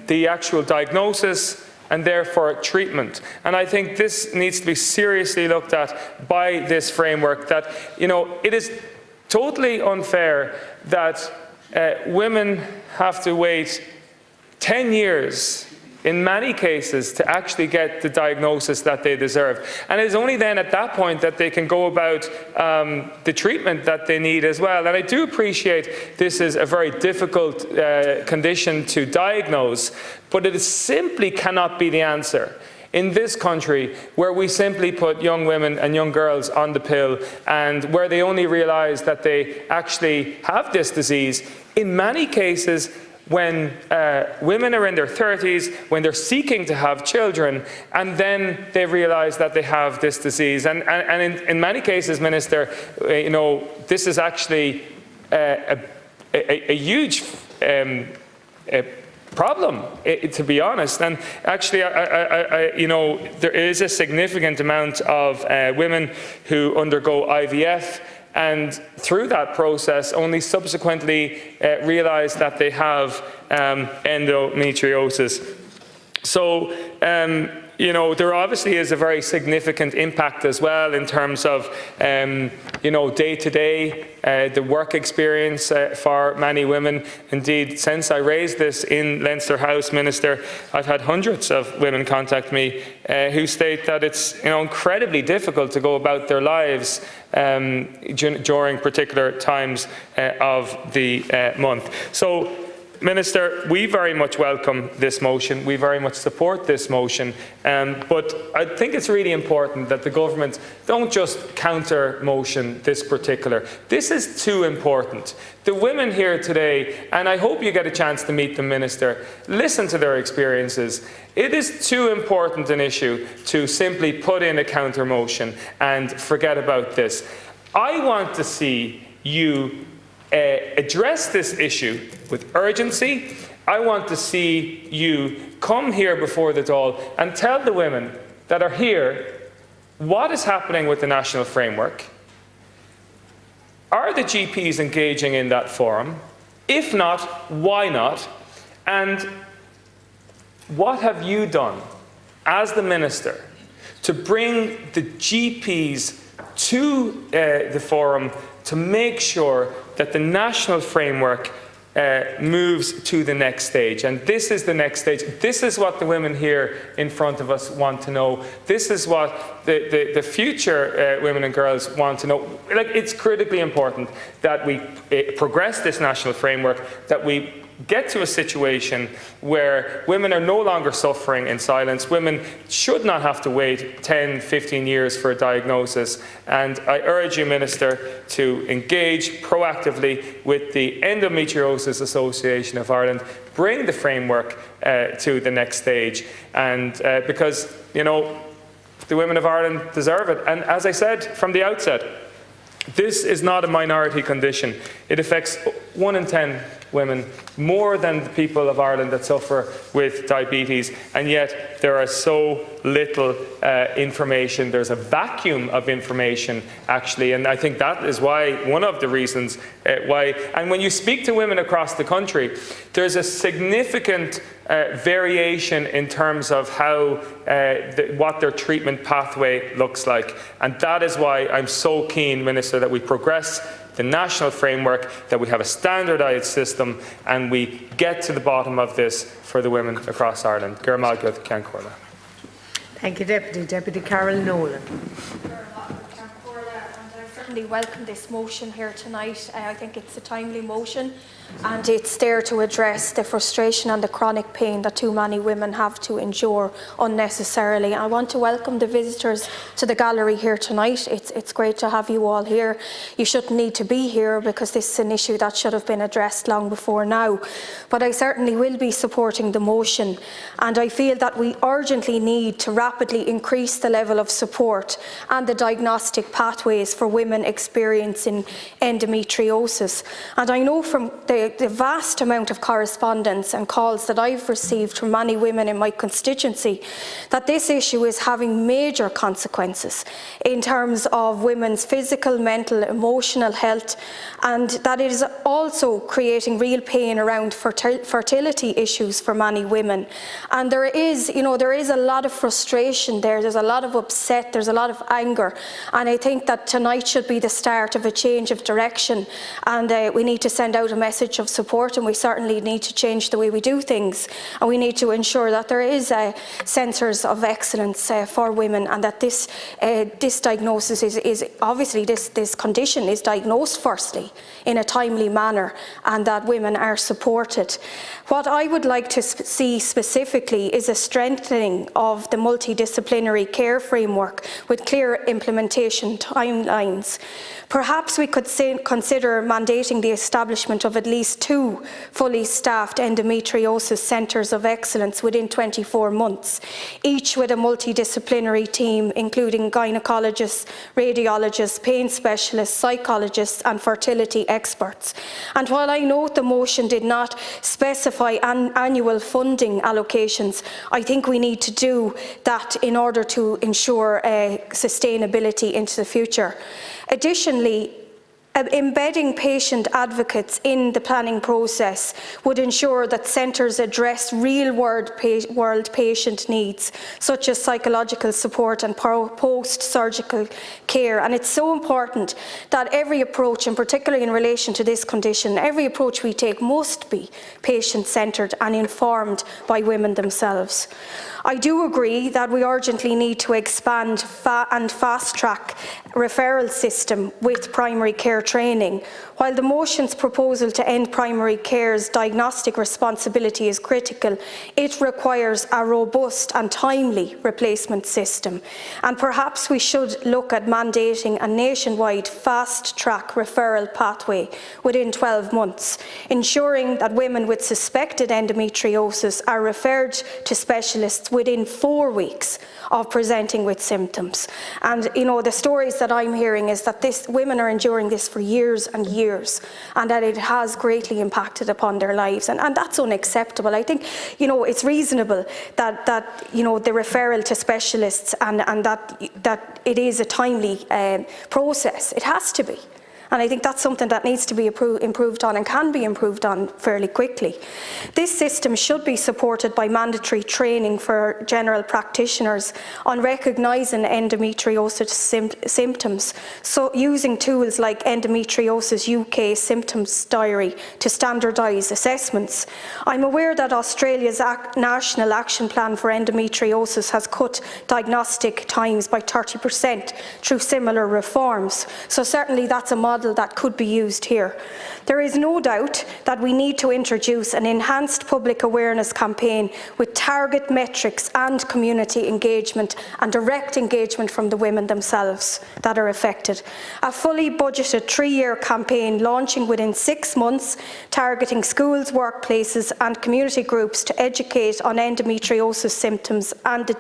the actual diagnosis and therefore treatment. And I think this needs to be seriously looked at by this framework, that, it is totally unfair that women have to wait 10 years in many cases to actually get the diagnosis that they deserve. And it's only then at that point that they can go about the treatment that they need as well. And I do appreciate this is a very difficult condition to diagnose, but it simply cannot be the answer in this country, where we simply put young women and young girls on the pill, and where they only realise that they actually have this disease. In many cases, when women are in their 30s, when they're seeking to have children, and then they realise that they have this disease. And in many cases, Minister, this is actually a huge problem, to be honest. And actually, there is a significant amount of women who undergo IVF, and through that process only subsequently realise that they have endometriosis. So, there obviously is a very significant impact as well in terms of, day-to-day, the work experience for many women. Indeed, since I raised this in Leinster House, Minister, I've had hundreds of women contact me who state that it's incredibly difficult to go about their lives during particular times of the month. So, Minister, we very much welcome this motion. We very much support this motion. But I think it's really important that the government don't just counter-motion this particular. This is too important. The women here today, and I hope you get a chance to meet the Minister, listen to their experiences. It is too important an issue to simply put in a counter-motion and forget about this. I want to see you address this issue with urgency. I want to see you come here before the Dáil and tell the women that are here what is happening with the national framework. Are the GPs engaging in that forum? If not, why not? And what have you done as the Minister to bring the GPs to the forum to make sure that the national framework moves to the next stage? And this is the next stage. This is what the women here in front of us want to know. This is what the future women and girls want to know. Like, it's critically important that we progress this national framework, that we get to a situation where women are no longer suffering in silence. Women should not have to wait 10, 15 years for a diagnosis. And I urge you, Minister, to engage proactively with the Endometriosis Association of Ireland, bring the framework to the next stage, and because, you know, the women of Ireland deserve it. And as I said from the outset, this is not a minority condition. It affects 1 in 10 women, more than the people of Ireland that suffer with diabetes, and yet there are so little information. There's a vacuum of information, actually, and I think that is why, one of the reasons why. And when you speak to women across the country, there's a significant variation in terms of how what their treatment pathway looks like, and that is why I'm so keen, Minister, that we progress the national framework, that we have a standardised system, and we get to the bottom of this for the women across Ireland. Thank you, Deputy. Deputy Carol Nolan. I certainly welcome this motion here tonight. I think it's a timely motion, and it's there to address the frustration and the chronic pain that too many women have to endure unnecessarily. I want to welcome the visitors to the gallery here tonight. It's great to have you all here. You shouldn't need to be here because this is an issue that should have been addressed long before now. But I certainly will be supporting the motion, and I feel that we urgently need to rapidly increase the level of support and the diagnostic pathways for women experiencing endometriosis. And I know from the vast amount of correspondence and calls that I've received from many women in my constituency that this issue is having major consequences in terms of women's physical, mental, emotional health, and that it is also creating real pain around fertility issues for many women. And there is a lot of frustration there, there's a lot of upset, there's a lot of anger, and I think that tonight should be the start of a change of direction, and we need to send out a message of support, and we certainly need to change the way we do things, and we need to ensure that there is centres of excellence for women, and that this diagnosis is obviously this condition is diagnosed firstly in a timely manner, and that women are supported. What I would like to see specifically is a strengthening of the multidisciplinary care framework with clear implementation timelines. Perhaps we could consider mandating the establishment of at least 2 fully staffed endometriosis centres of excellence within 24 months, each with a multidisciplinary team including gynaecologists, radiologists, pain specialists, psychologists and fertility experts. And while I note the motion did not specify annual funding allocations, I think we need to do that in order to ensure sustainability into the future. Additionally, embedding patient advocates in the planning process would ensure that centres address real-world patient needs, such as psychological support and post-surgical care. And it's so important that every approach, and particularly in relation to this condition, every approach we take must be patient-centred and informed by women themselves. I do agree that we urgently need to expand and fast-track referral system with primary care training. While the motion's proposal to end primary care's diagnostic responsibility is critical, it requires a robust and timely replacement system. And perhaps we should look at mandating a nationwide fast-track referral pathway within 12 months, ensuring that women with suspected endometriosis are referred to specialists within 4 weeks of presenting with symptoms. And you know, the stories that I'm hearing is that women are enduring this for years and years, and that it has greatly impacted upon their lives, and that's unacceptable. I think, you know, it's reasonable that you know, the referral to specialists and that it is a timely process. It has to be. And I think that's something that needs to be improved on and can be improved on fairly quickly. This system should be supported by mandatory training for general practitioners on recognising endometriosis symptoms, so using tools like Endometriosis UK Symptoms Diary to standardise assessments. I'm aware that Australia's National Action Plan for Endometriosis has cut diagnostic times by 30% through similar reforms, so certainly that's a model that could be used here. There is no doubt that we need to introduce an enhanced public awareness campaign with target metrics and community engagement and direct engagement from the women themselves that are affected. A fully budgeted 3-year campaign launching within 6 months, targeting schools, workplaces and community groups to educate on endometriosis symptoms and the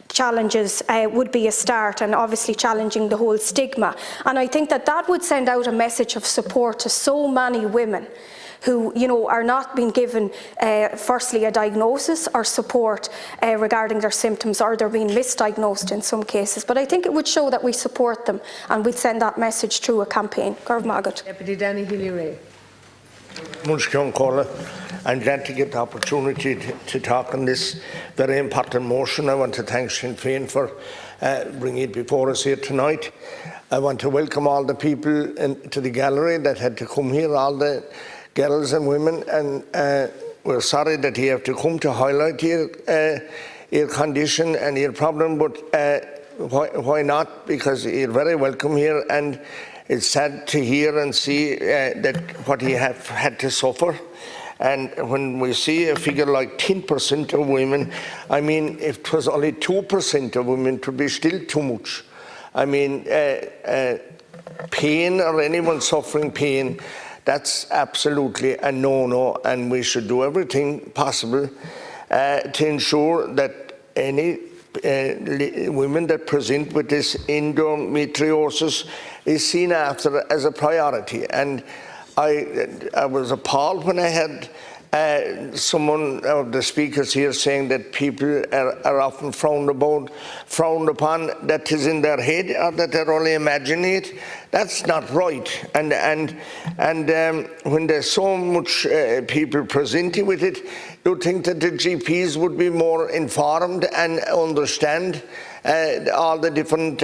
challenges would be a start, and obviously challenging the whole stigma. And I think that would send out a message of support to so many women who, you know, are not being given firstly a diagnosis or support regarding their symptoms, or they're being misdiagnosed in some cases. But I think it would show that we support them, and we'd send that message through a campaign. Garv Magat. Deputy Danny Healy-Rae. I'm glad to get the opportunity to talk on this very important motion. I want to thank Sinn Féin for bringing it before us here tonight. I want to welcome all the people to the gallery that had to come here, all the girls and women, and we're sorry that you have to come to highlight your condition and your problem, but why not? Because you're very welcome here, and it's sad to hear and see that what you have had to suffer. And when we see a figure like 10% of women, I mean, if it was only 2% of women, it would be still too much. I mean, pain, or anyone suffering pain, that's absolutely a no-no, and we should do everything possible to ensure that any women that present with this endometriosis is seen after as a priority. And I was appalled when I had someone of the speakers here saying that people are often frowned upon, that is in their head, or that they're only imagining it. That's not right. And when there's so much people presenting with it, you think that the GPs would be more informed and understand all the different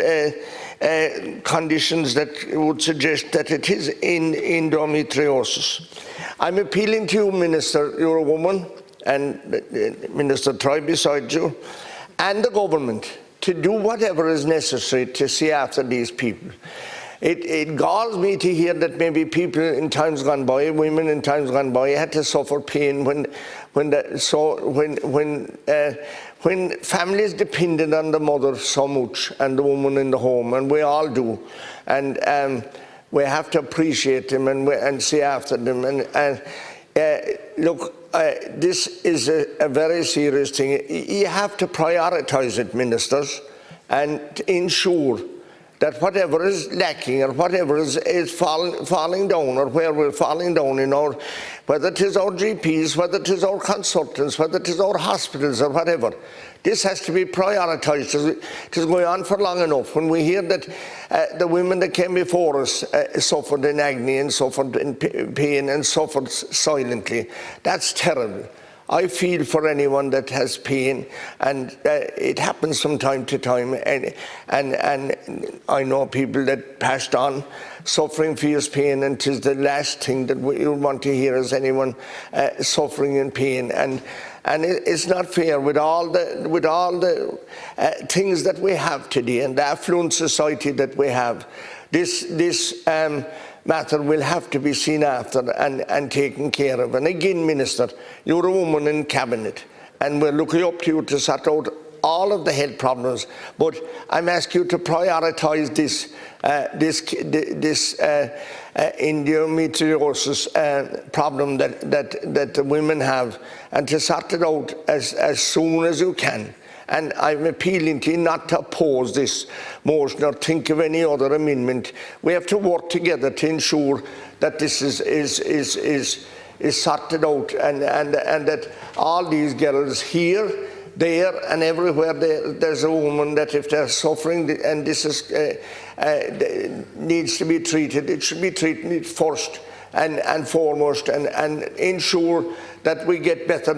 conditions that would suggest that it is endometriosis. I'm appealing to you, Minister, you're a woman, and Minister Troy beside you, and the government, to do whatever is necessary to see after these people. It galls me to hear that maybe people in times gone by, women in times gone by, had to suffer pain when families depended on the mother so much and the woman in the home, and we all do, and we have to appreciate them and see after them. And look, this is a very serious thing. You have to prioritise it, ministers, and ensure that whatever is lacking or whatever is falling down, or where we're falling down in our, whether it is our GPs, whether it is our consultants, whether it is our hospitals or whatever, this has to be prioritised. It is going on for long enough. When we hear that the women that came before us suffered in agony and suffered in pain and suffered silently, that's terrible. I feel for anyone that has pain, and it happens from time to time, and I know people that passed on suffering fierce pain, and 'tis the last thing that we want to hear is anyone suffering in pain. And it's not fair with all the things that we have today and the affluent society that we have, this matter will have to be seen after and taken care of. And again, Minister, you're a woman in Cabinet, and we're looking up to you to sort out all of the health problems, but I'm asking you to prioritise this endometriosis problem that the women have, and to sort it out as soon as you can. And I'm appealing to you not to oppose this motion or think of any other amendment. We have to work together to ensure that this is sorted out, and that all these girls here, there and everywhere there's a woman that if they're suffering and this is needs to be treated, it should be treated first and foremost, and ensure that we get better,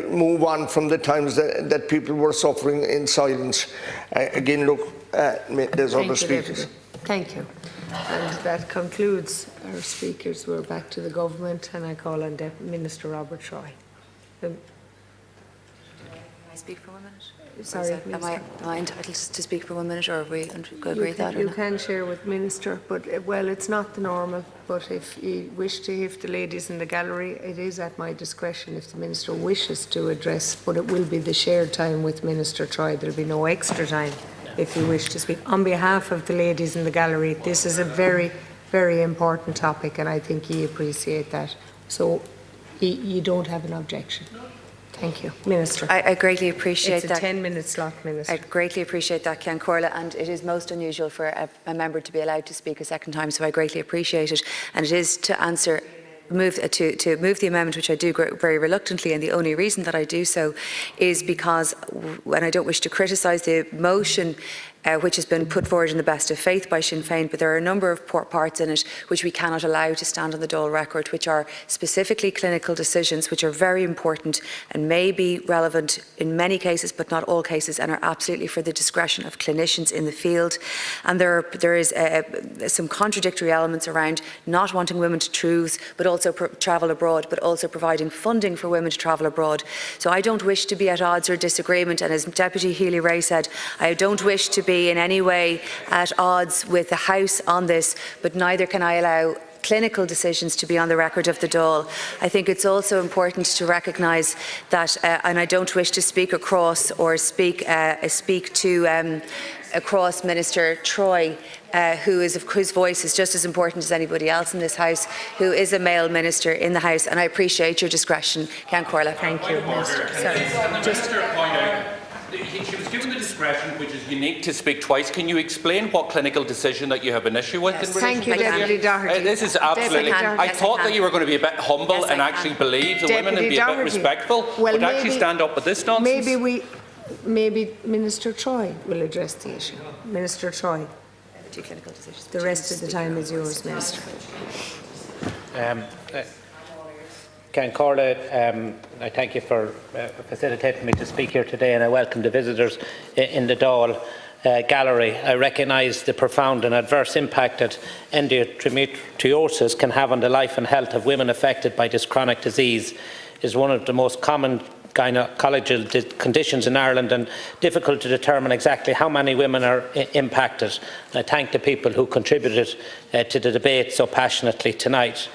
move on from the times that people were suffering in silence. Again, look, there's other speakers. Thank you. And that concludes our speakers. We're back to the government, and I call on Minister Robert Troy. Can I speak for 1 minute? Sorry, am I entitled to speak for 1 minute, or are we agree with that? You can share with Minister, but well, it's not the normal. But if you wish to, if the ladies in the gallery, it is at my discretion if the Minister wishes to address. But it will be the shared time with Minister Troy. There'll be no extra time if you wish to speak. On behalf of the ladies in the gallery, this is a very, very important topic, and I think you appreciate that. So you don't have an objection. Thank you. Minister. I greatly appreciate that. It's a 10-minute slot, Minister. I greatly appreciate that, Ken Corla, and it is most unusual for a member to be allowed to speak a second time, so I greatly appreciate it. And it is to answer move the amendment, which I do very reluctantly, and the only reason that I do so is because, and I don't wish to criticise the motion which has been put forward in the best of faith by Sinn Féin, but there are a number of parts in it which we cannot allow to stand on the Dáil record, which are specifically clinical decisions, which are very important and may be relevant in many cases, but not all cases, and are absolutely for the discretion of clinicians in the field. And there is some contradictory elements around not wanting women to choose, but also travel abroad, but also providing funding for women to travel abroad. So I don't wish to be at odds or disagreement, and as Deputy Healy-Rae said, I don't wish to be in any way at odds with the House on this, but neither can I allow clinical decisions to be on the record of the Dáil. I think it's also important to recognise that, and I don't wish to speak across or speak to across Minister Troy, whose voice is just as important as anybody else in this House, who is a male minister in the House, and I appreciate your discretion. Ken Corla. Thank you, Minister. She was given the discretion, which is unique, to speak twice. Can you explain what clinical decision that you have an issue with? Yes. Thank you, Deputy Doherty. This is absolutely... I thought that you were going to be a bit humble and actually believe the women and be a bit respectful, but actually stand up with this nonsense. Maybe Minister Troy will address the issue. Minister Troy. The rest of the time is yours, Minister. Ken Corla, I thank you for facilitating me to speak here today, and I welcome the visitors in the Dáil gallery. I recognise the profound and adverse impact that endometriosis can have on the life and health of women affected by this chronic disease. It is one of the most common gynecological conditions in Ireland, and difficult to determine exactly how many women are impacted. I thank the people who contributed to the debate so passionately tonight.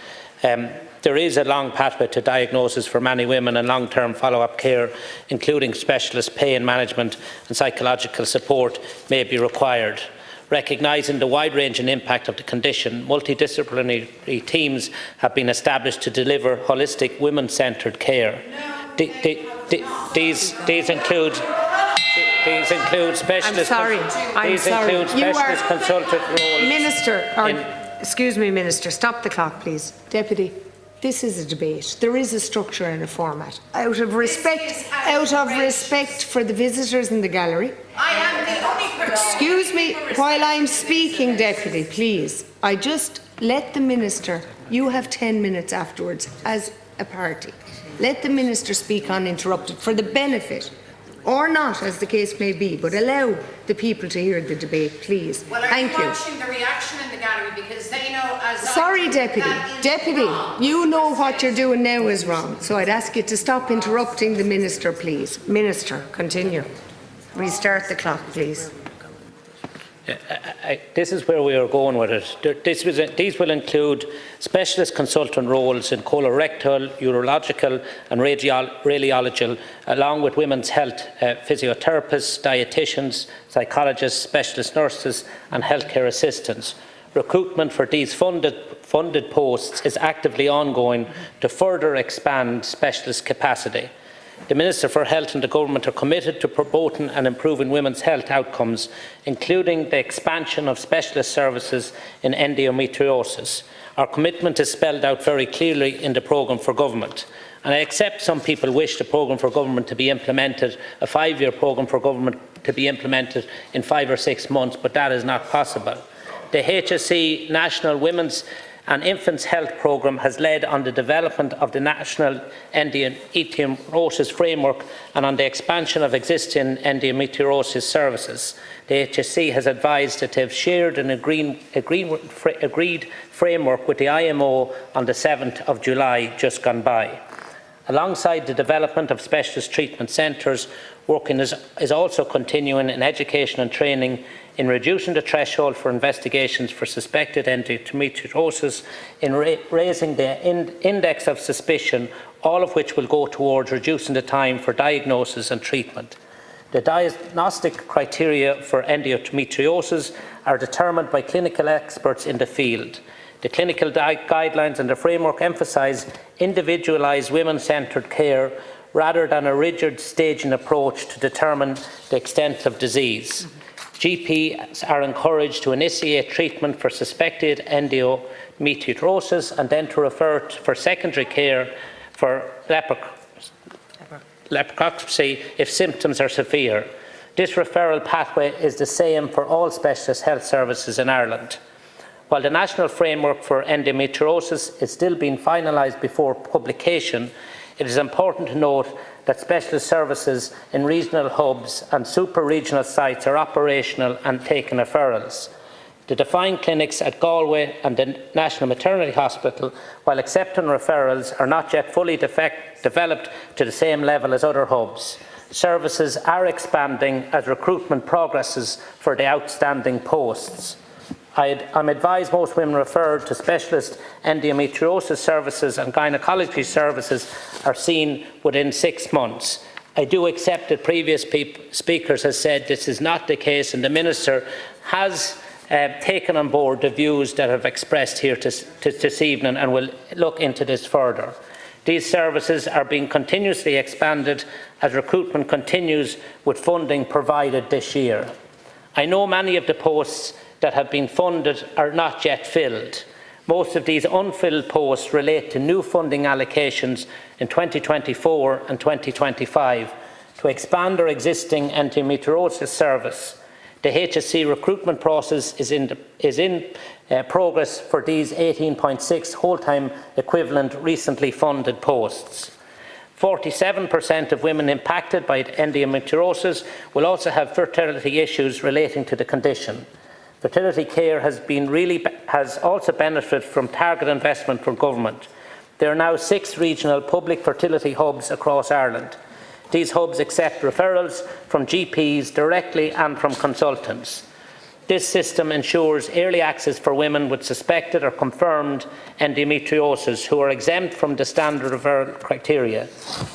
There is a long pathway to diagnosis for many women, and long-term follow-up care, including specialist pain management and psychological support, may be required. Recognising the wide-ranging impact of the condition, multidisciplinary teams have been established to deliver holistic, women-centred care. These include specialist. I'm sorry. Specialist consultant roles. Minister, excuse me, Minister. Stop the clock, please. Deputy. This is a debate. There is a structure and a format. Out of respect for the visitors in the gallery. I am the only person. Excuse me while I'm speaking, Deputy, please. I just let the Minister, you have 10 minutes afterwards as a party. Let the Minister speak uninterrupted for the benefit, or not, as the case may be, but allow the people to hear the debate, please. Well, Thank you. watching the reaction in the gallery because they know as Sorry, Deputy. Deputy, you know what you're doing now is wrong, so I'd ask you to stop interrupting the Minister, please. Minister, continue. Restart the clock, please. This is where we are going with it. These will include specialist consultant roles in colorectal, urological and radiological, along with women's health physiotherapists, dietitians, psychologists, specialist nurses and healthcare assistants. Recruitment for these funded posts is actively ongoing to further expand specialist capacity. The Minister for Health and the Government are committed to promoting and improving women's health outcomes, including the expansion of specialist services in endometriosis. Our commitment is spelled out very clearly in the programme for government. And I accept some people wish the programme for government to be implemented, a 5-year programme for government to be implemented in 5 or 6 months, but that is not possible. The HSE National Women's and Infants Health Programme has led on the development of the National Endometriosis Framework and on the expansion of existing endometriosis services. The HSE has advised that they have shared an agreed framework with the IMO on the 7th of July just gone by. Alongside the development of specialist treatment centres, working is also continuing in education and training, in reducing the threshold for investigations for suspected endometriosis, in raising the index of suspicion, all of which will go towards reducing the time for diagnosis and treatment. The diagnostic criteria for endometriosis are determined by clinical experts in the field. The clinical guidelines and the framework emphasise individualised women-centred care rather than a rigid staging approach to determine the extent of disease. GPs are encouraged to initiate treatment for suspected endometriosis and then to refer for secondary care for leprosy if symptoms are severe. This referral pathway is the same for all specialist health services in Ireland. While the national framework for endometriosis is still being finalised before publication, it is important to note that specialist services in regional hubs and super-regional sites are operational and taking referrals. The defined clinics at Galway and the National Maternity Hospital, while accepting referrals, are not yet fully developed to the same level as other hubs. Services are expanding as recruitment progresses for the outstanding posts. I'm advised most women referred to specialist endometriosis services and gynaecology services are seen within 6 months. I do accept that previous speakers have said this is not the case, and the Minister has taken on board the views that I've expressed here this evening and will look into this further. These services are being continuously expanded as recruitment continues with funding provided this year. I know many of the posts that have been funded are not yet filled. Most of these unfilled posts relate to new funding allocations in 2024 and 2025 to expand our existing endometriosis service. The HSE recruitment process is in progress for these 18.6 whole-time equivalent recently funded posts. 47% of women impacted by endometriosis will also have fertility issues relating to the condition. Fertility care has also benefited from targeted investment from government. There are now 6 regional public fertility hubs across Ireland. These hubs accept referrals from GPs directly and from consultants. This system ensures early access for women with suspected or confirmed endometriosis who are exempt from the standard referral criteria.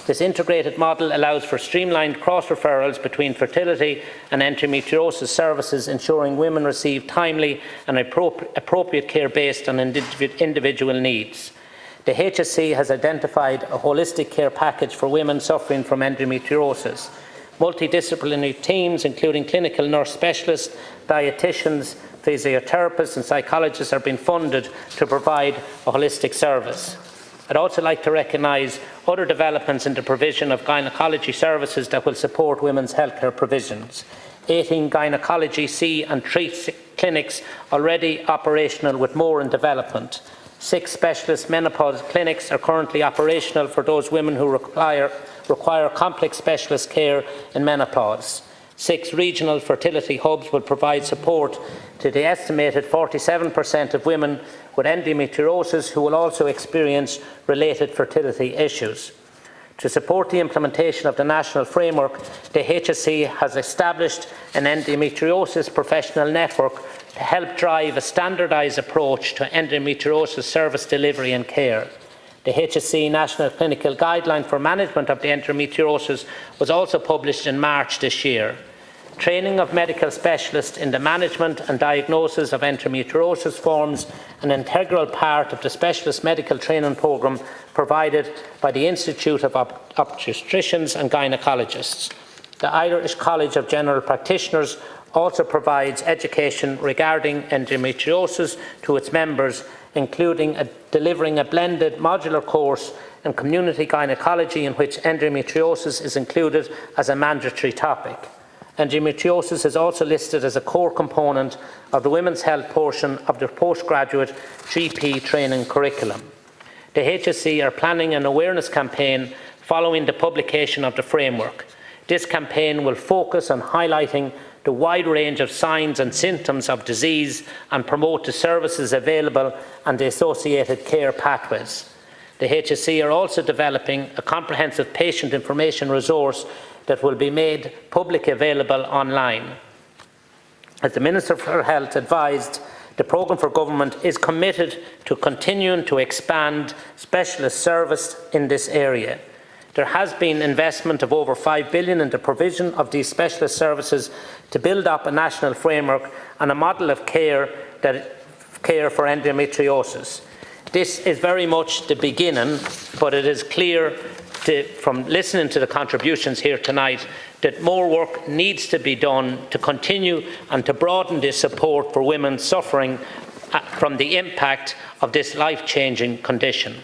This integrated model allows for streamlined cross-referrals between fertility and endometriosis services, ensuring women receive timely and appropriate care based on individual needs. The HSE has identified a holistic care package for women suffering from endometriosis. Multidisciplinary teams, including clinical nurse specialists, dietitians, physiotherapists and psychologists are being funded to provide a holistic service. I'd also like to recognise other developments in the provision of gynaecology services that will support women's healthcare provisions. 18 gynaecology see and treat clinics already operational, with more in development. 6 specialist menopause clinics are currently operational for those women who require complex specialist care in menopause. 6 regional fertility hubs will provide support to the estimated 47% of women with endometriosis who will also experience related fertility issues. To support the implementation of the national framework, the HSE has established an endometriosis professional network to help drive a standardised approach to endometriosis service delivery and care. The HSE National Clinical Guideline for Management of the Endometriosis was also published in March this year. Training of medical specialists in the management and diagnosis of endometriosis forms an integral part of the specialist medical training programme provided by the Institute of Obstetricians and Gynaecologists. The Irish College of General Practitioners also provides education regarding endometriosis to its members, including delivering a blended modular course in community gynaecology in which endometriosis is included as a mandatory topic. Endometriosis is also listed as a core component of the women's health portion of the postgraduate GP training curriculum. The HSE are planning an awareness campaign following the publication of the framework. This campaign will focus on highlighting the wide range of signs and symptoms of disease and promote the services available and the associated care pathways. The HSE are also developing a comprehensive patient information resource that will be made publicly available online. As the Minister for Health advised, the programme for government is committed to continuing to expand specialist service in this area. There has been investment of over €5 billion in the provision of these specialist services to build up a national framework and a model of care for endometriosis. This is very much the beginning, but it is clear from listening to the contributions here tonight that more work needs to be done to continue and to broaden this support for women suffering from the impact of this life-changing condition.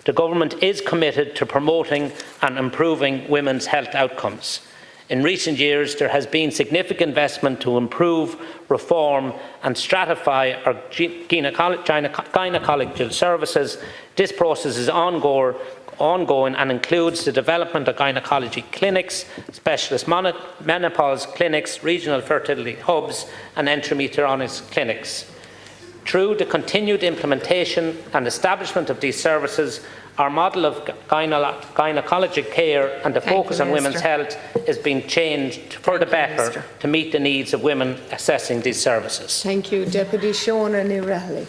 The government is committed to promoting and improving women's health outcomes. In recent years, there has been significant investment to improve, reform and stratify our gynaecological services. This process is ongoing and includes the development of gynaecology clinics, specialist menopause clinics, regional fertility hubs and endometriosis clinics. Through the continued implementation and establishment of these services, our model of gynaecological care and the focus on women's health is being changed for the better to meet the needs of women accessing these services. Thank you. Deputy Shona Nirali.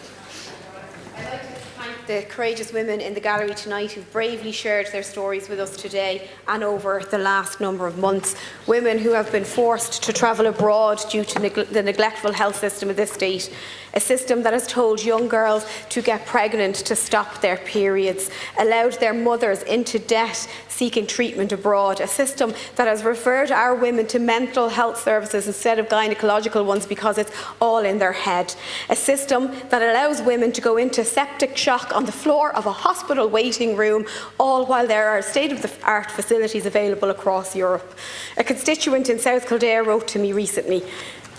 The courageous women in the gallery tonight who've bravely shared their stories with us today and over the last number of months. Women who have been forced to travel abroad due to the neglectful health system of this state. A system that has told young girls to get pregnant to stop their periods, allowed their mothers into debt seeking treatment abroad, a system that has referred our women to mental health services instead of gynaecological ones because it's all in their head, a system that allows women to go into septic shock on the floor of a hospital waiting room, all while there are state-of-the-art facilities available across Europe. A constituent in South Kildare wrote to me recently,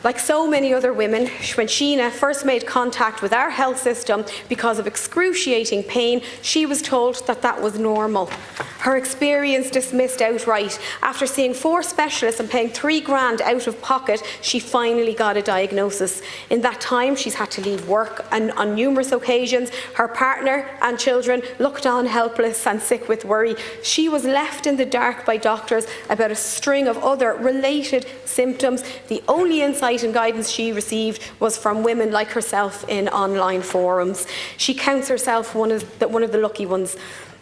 like so many other women, when Sheena first made contact with our health system because of excruciating pain, she was told that that was normal. Her experience dismissed outright. After seeing 4 specialists and paying $3,000 out of pocket, she finally got a diagnosis. In that time, she's had to leave work, and on numerous occasions, her partner and children looked on helpless and sick with worry. She was left in the dark by doctors about a string of other related symptoms. The only insight and guidance she received was from women like herself in online forums. She counts herself one of the lucky ones.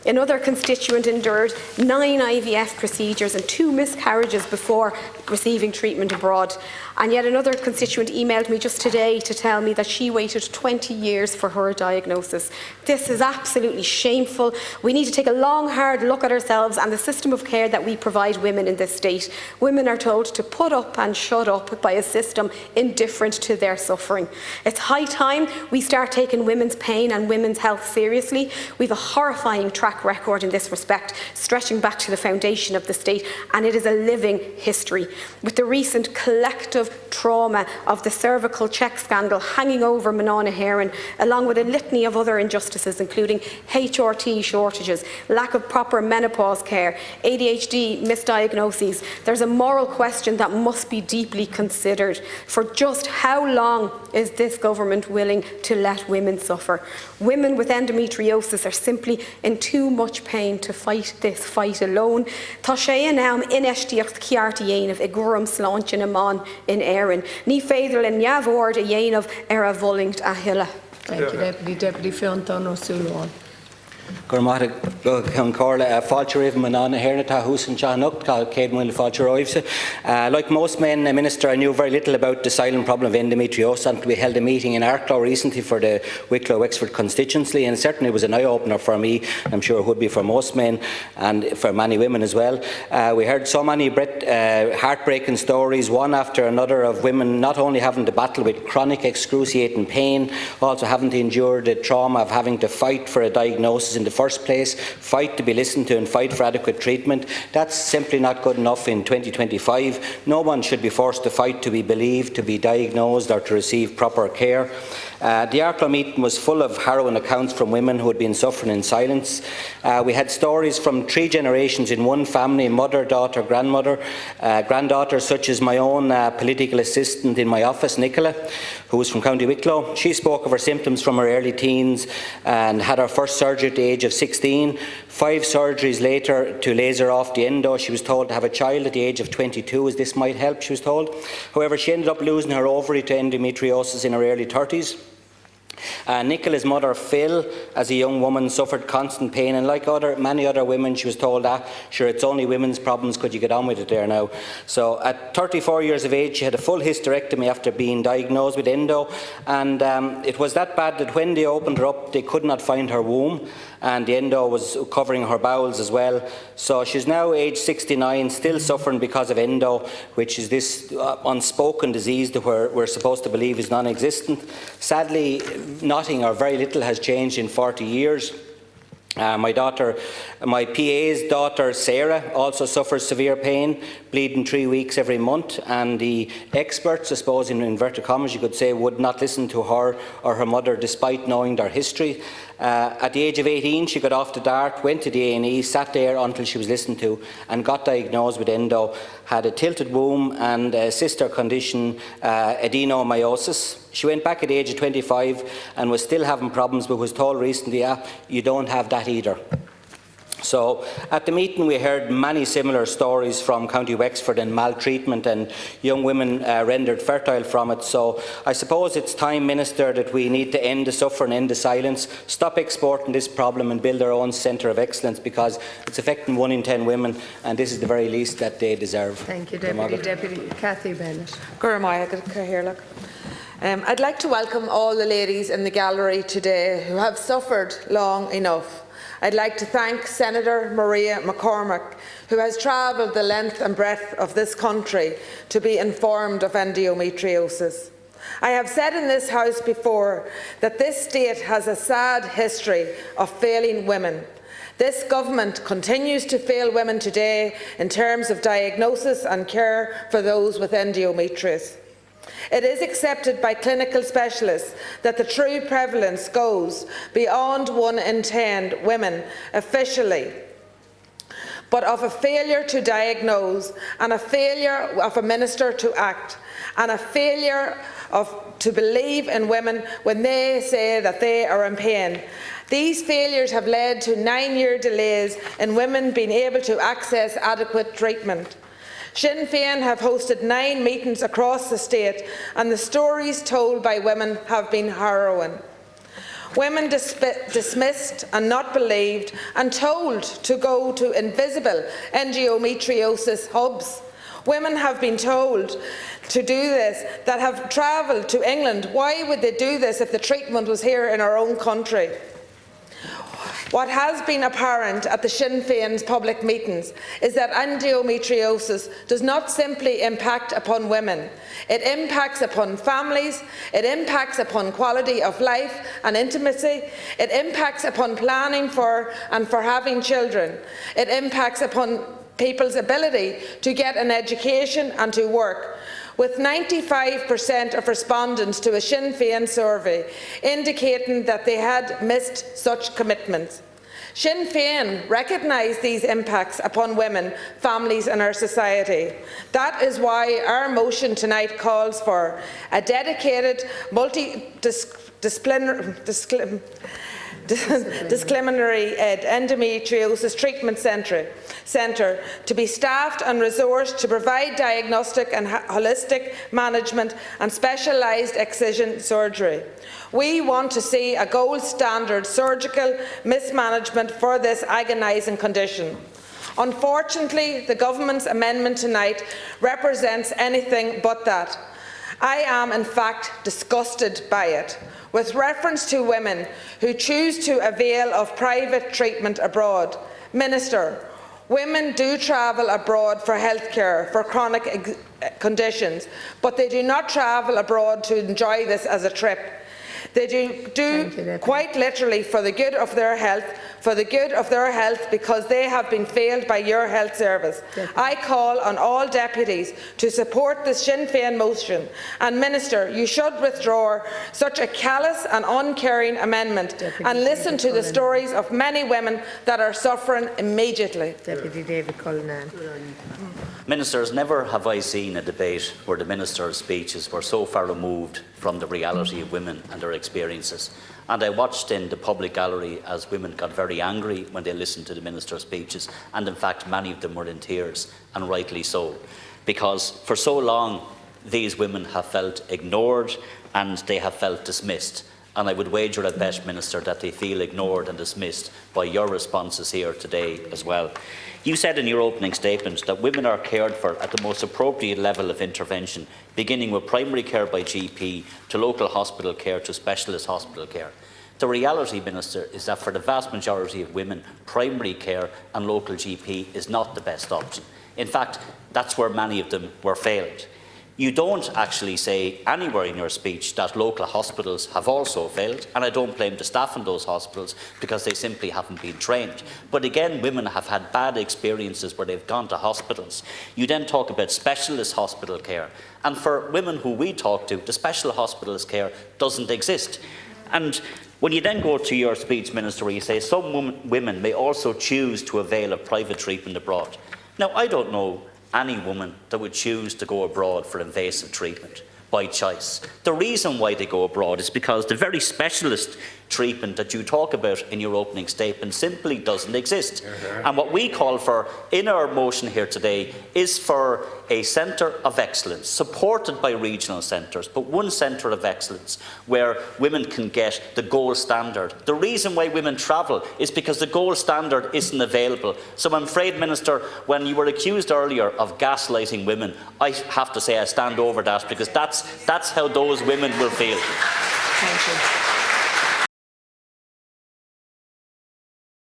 Another constituent endured 9 IVF procedures and 2 miscarriages before receiving treatment abroad. And yet another constituent emailed me just today to tell me that she waited 20 years for her diagnosis. This is absolutely shameful. We need to take a long, hard look at ourselves and the system of care that we provide women in this state. Women are told to put up and shut up by a system indifferent to their suffering. It's high time we start taking women's pain and women's health seriously. We have a horrifying track record in this respect, stretching back to the foundation of the state, and it is a living history. With the recent collective trauma of the cervical check scandal hanging over Manana Heron, along with a litany of other injustices, including HRT shortages, lack of proper menopause care, ADHD misdiagnoses, there's a moral question that must be deeply considered. For just how long is this government willing to let women suffer? Women with endometriosis are simply in too too much pain to fight this fight alone. Tá sé anam inéistíocht ceart a dhéanamh I gcuireadh sláinte na man in éireann. Ní féidir le neamhord a dhéanamh a bhfollingt a thuilleadh. Thank you, Deputy Féin O'Sullivan. Gurmata Ceann Comhairle fáilte roimh man an héirna tá hús an teanach tá céad mhaile fáilte roimhse. Like most men, Minister, I knew very little about the silent problem of endometriosis until we held a meeting in Arklow recently for the Wicklow Wexford constituency, and certainly it was an eye-opener for me. I'm sure it would be for most men and for many women as well. We heard so many heartbreaking stories, one after another, of women not only having to battle with chronic excruciating pain, also having to endure the trauma of having to fight for a diagnosis in the first place, fight to be listened to and fight for adequate treatment. That's simply not good enough in 2025. No one should be forced to fight to be believed, to be diagnosed or to receive proper care. The Arklow meeting was full of harrowing accounts from women who had been suffering in silence. We had stories from 3 generations in one family, mother, daughter, grandmother, granddaughter, such as my own political assistant in my office, Nicola, who was from County Wicklow. She spoke of her symptoms from her early teens and had her first surgery at the age of 16. 5 surgeries later to laser off the endo. She was told to have a child at the age of 22, as this might help, she was told. However, she ended up losing her ovary to endometriosis in her early 30s. Nicola's mother, Phil, as a young woman, suffered constant pain, and like many other women, she was told, sure, it's only women's problems, could you get on with it there now? So at 34 years of age, she had a full hysterectomy after being diagnosed with endo, and it was that bad that when they opened her up, they could not find her womb, and the endo was covering her bowels as well. So she's now age 69, still suffering because of endo, which is this unspoken disease that we're supposed to believe is non-existent. Sadly, nothing or very little has changed in 40 years. My PA's daughter, Sarah, also suffers severe pain, bleeding 3 weeks every month, and the experts, I suppose in inverted commas you could say, would not listen to her or her mother despite knowing their history. At the age of 18, she got off the dart, went to the A&E, sat there until she was listened to, and got diagnosed with endo, had a tilted womb and a sister condition, adenomyosis. She went back at the age of 25 and was still having problems, but was told recently, you don't have that either. So at the meeting we heard many similar stories from County Wexford and maltreatment and young women rendered fertile from it. So I suppose it's time, Minister, that we need to end the suffering, end the silence, stop exporting this problem and build our own centre of excellence, because it's affecting 1 in 10 women, and this is the very least that they deserve. Thank you, Deputy Cathy Bennett. I'd like to welcome all the ladies in the gallery today who have suffered long enough. I'd like to thank Senator Maria McCormack, who has travelled the length and breadth of this country to be informed of endometriosis. I have said in this House before that this state has a sad history of failing women. This government continues to fail women today in terms of diagnosis and care for those with endometriosis. It is accepted by clinical specialists that the true prevalence goes beyond 1 in 10 women officially, but of a failure to diagnose and a failure of a minister to act and a failure to believe in women when they say that they are in pain. These failures have led to 9-year delays in women being able to access adequate treatment. Sinn Féin have hosted 9 meetings across the state, and the stories told by women have been harrowing. Women dismissed and not believed and told to go to invisible endometriosis hubs. Women have been told to do this that have travelled to England. Why would they do this if the treatment was here in our own country? What has been apparent at the Sinn Féin's public meetings is that endometriosis does not simply impact upon women. It impacts upon families, it impacts upon quality of life and intimacy, it impacts upon planning for and for having children, it impacts upon people's ability to get an education and to work, with 95% of respondents to a Sinn Féin survey indicating that they had missed such commitments. Sinn Féin recognise these impacts upon women, families and our society. That is why our motion tonight calls for a dedicated, multidisciplinary disciplinary endometriosis treatment centre to be staffed and resourced to provide diagnostic and holistic management and specialised excision surgery. We want to see a gold standard surgical mismanagement for this agonising condition. Unfortunately, the Government's amendment tonight represents anything but that. I am, in fact, disgusted by it. With reference to women who choose to avail of private treatment abroad, Minister, women do travel abroad for healthcare for chronic conditions, but they do not travel abroad to enjoy this as a trip. They do quite literally for the good of their health, because they have been failed by your health service. I call on all deputies to support this Sinn Féin motion, and Minister, you should withdraw such a callous and uncaring amendment and listen to the stories of many women that are suffering immediately. Deputy David Cullinan. Ministers, never have I seen a debate where the Minister's speeches were so far removed from the reality of women and their experiences. And I watched in the public gallery as women got very angry when they listened to the Minister's speeches, and in fact many of them were in tears, and rightly so, because for so long these women have felt ignored and they have felt dismissed. And I would wager at bet, Minister, that they feel ignored and dismissed by your responses here today as well. You said in your opening statement that women are cared for at the most appropriate level of intervention, beginning with primary care by GP to local hospital care to specialist hospital care. The reality, Minister, is that for the vast majority of women, primary care and local GP is not the best option. In fact, that's where many of them were failed. You don't actually say anywhere in your speech that local hospitals have also failed, and I don't blame the staff in those hospitals because they simply haven't been trained. But again, women have had bad experiences where they've gone to hospitals. You then talk about specialist hospital care, and for women who we talk to, the special hospitalist care doesn't exist. And when you then go to your speech, Minister, where you say some women may also choose to avail of private treatment abroad. Now, I don't know any woman that would choose to go abroad for invasive treatment by choice. The reason why they go abroad is because the very specialist treatment that you talk about in your opening statement simply doesn't exist. And what we call for in our motion here today is for a centre of excellence, supported by regional centres, but one centre of excellence where women can get the gold standard. The reason why women travel is because the gold standard isn't available. So I'm afraid, Minister, when you were accused earlier of gaslighting women, I have to say I stand over that, because that's how those women will feel. Thank you.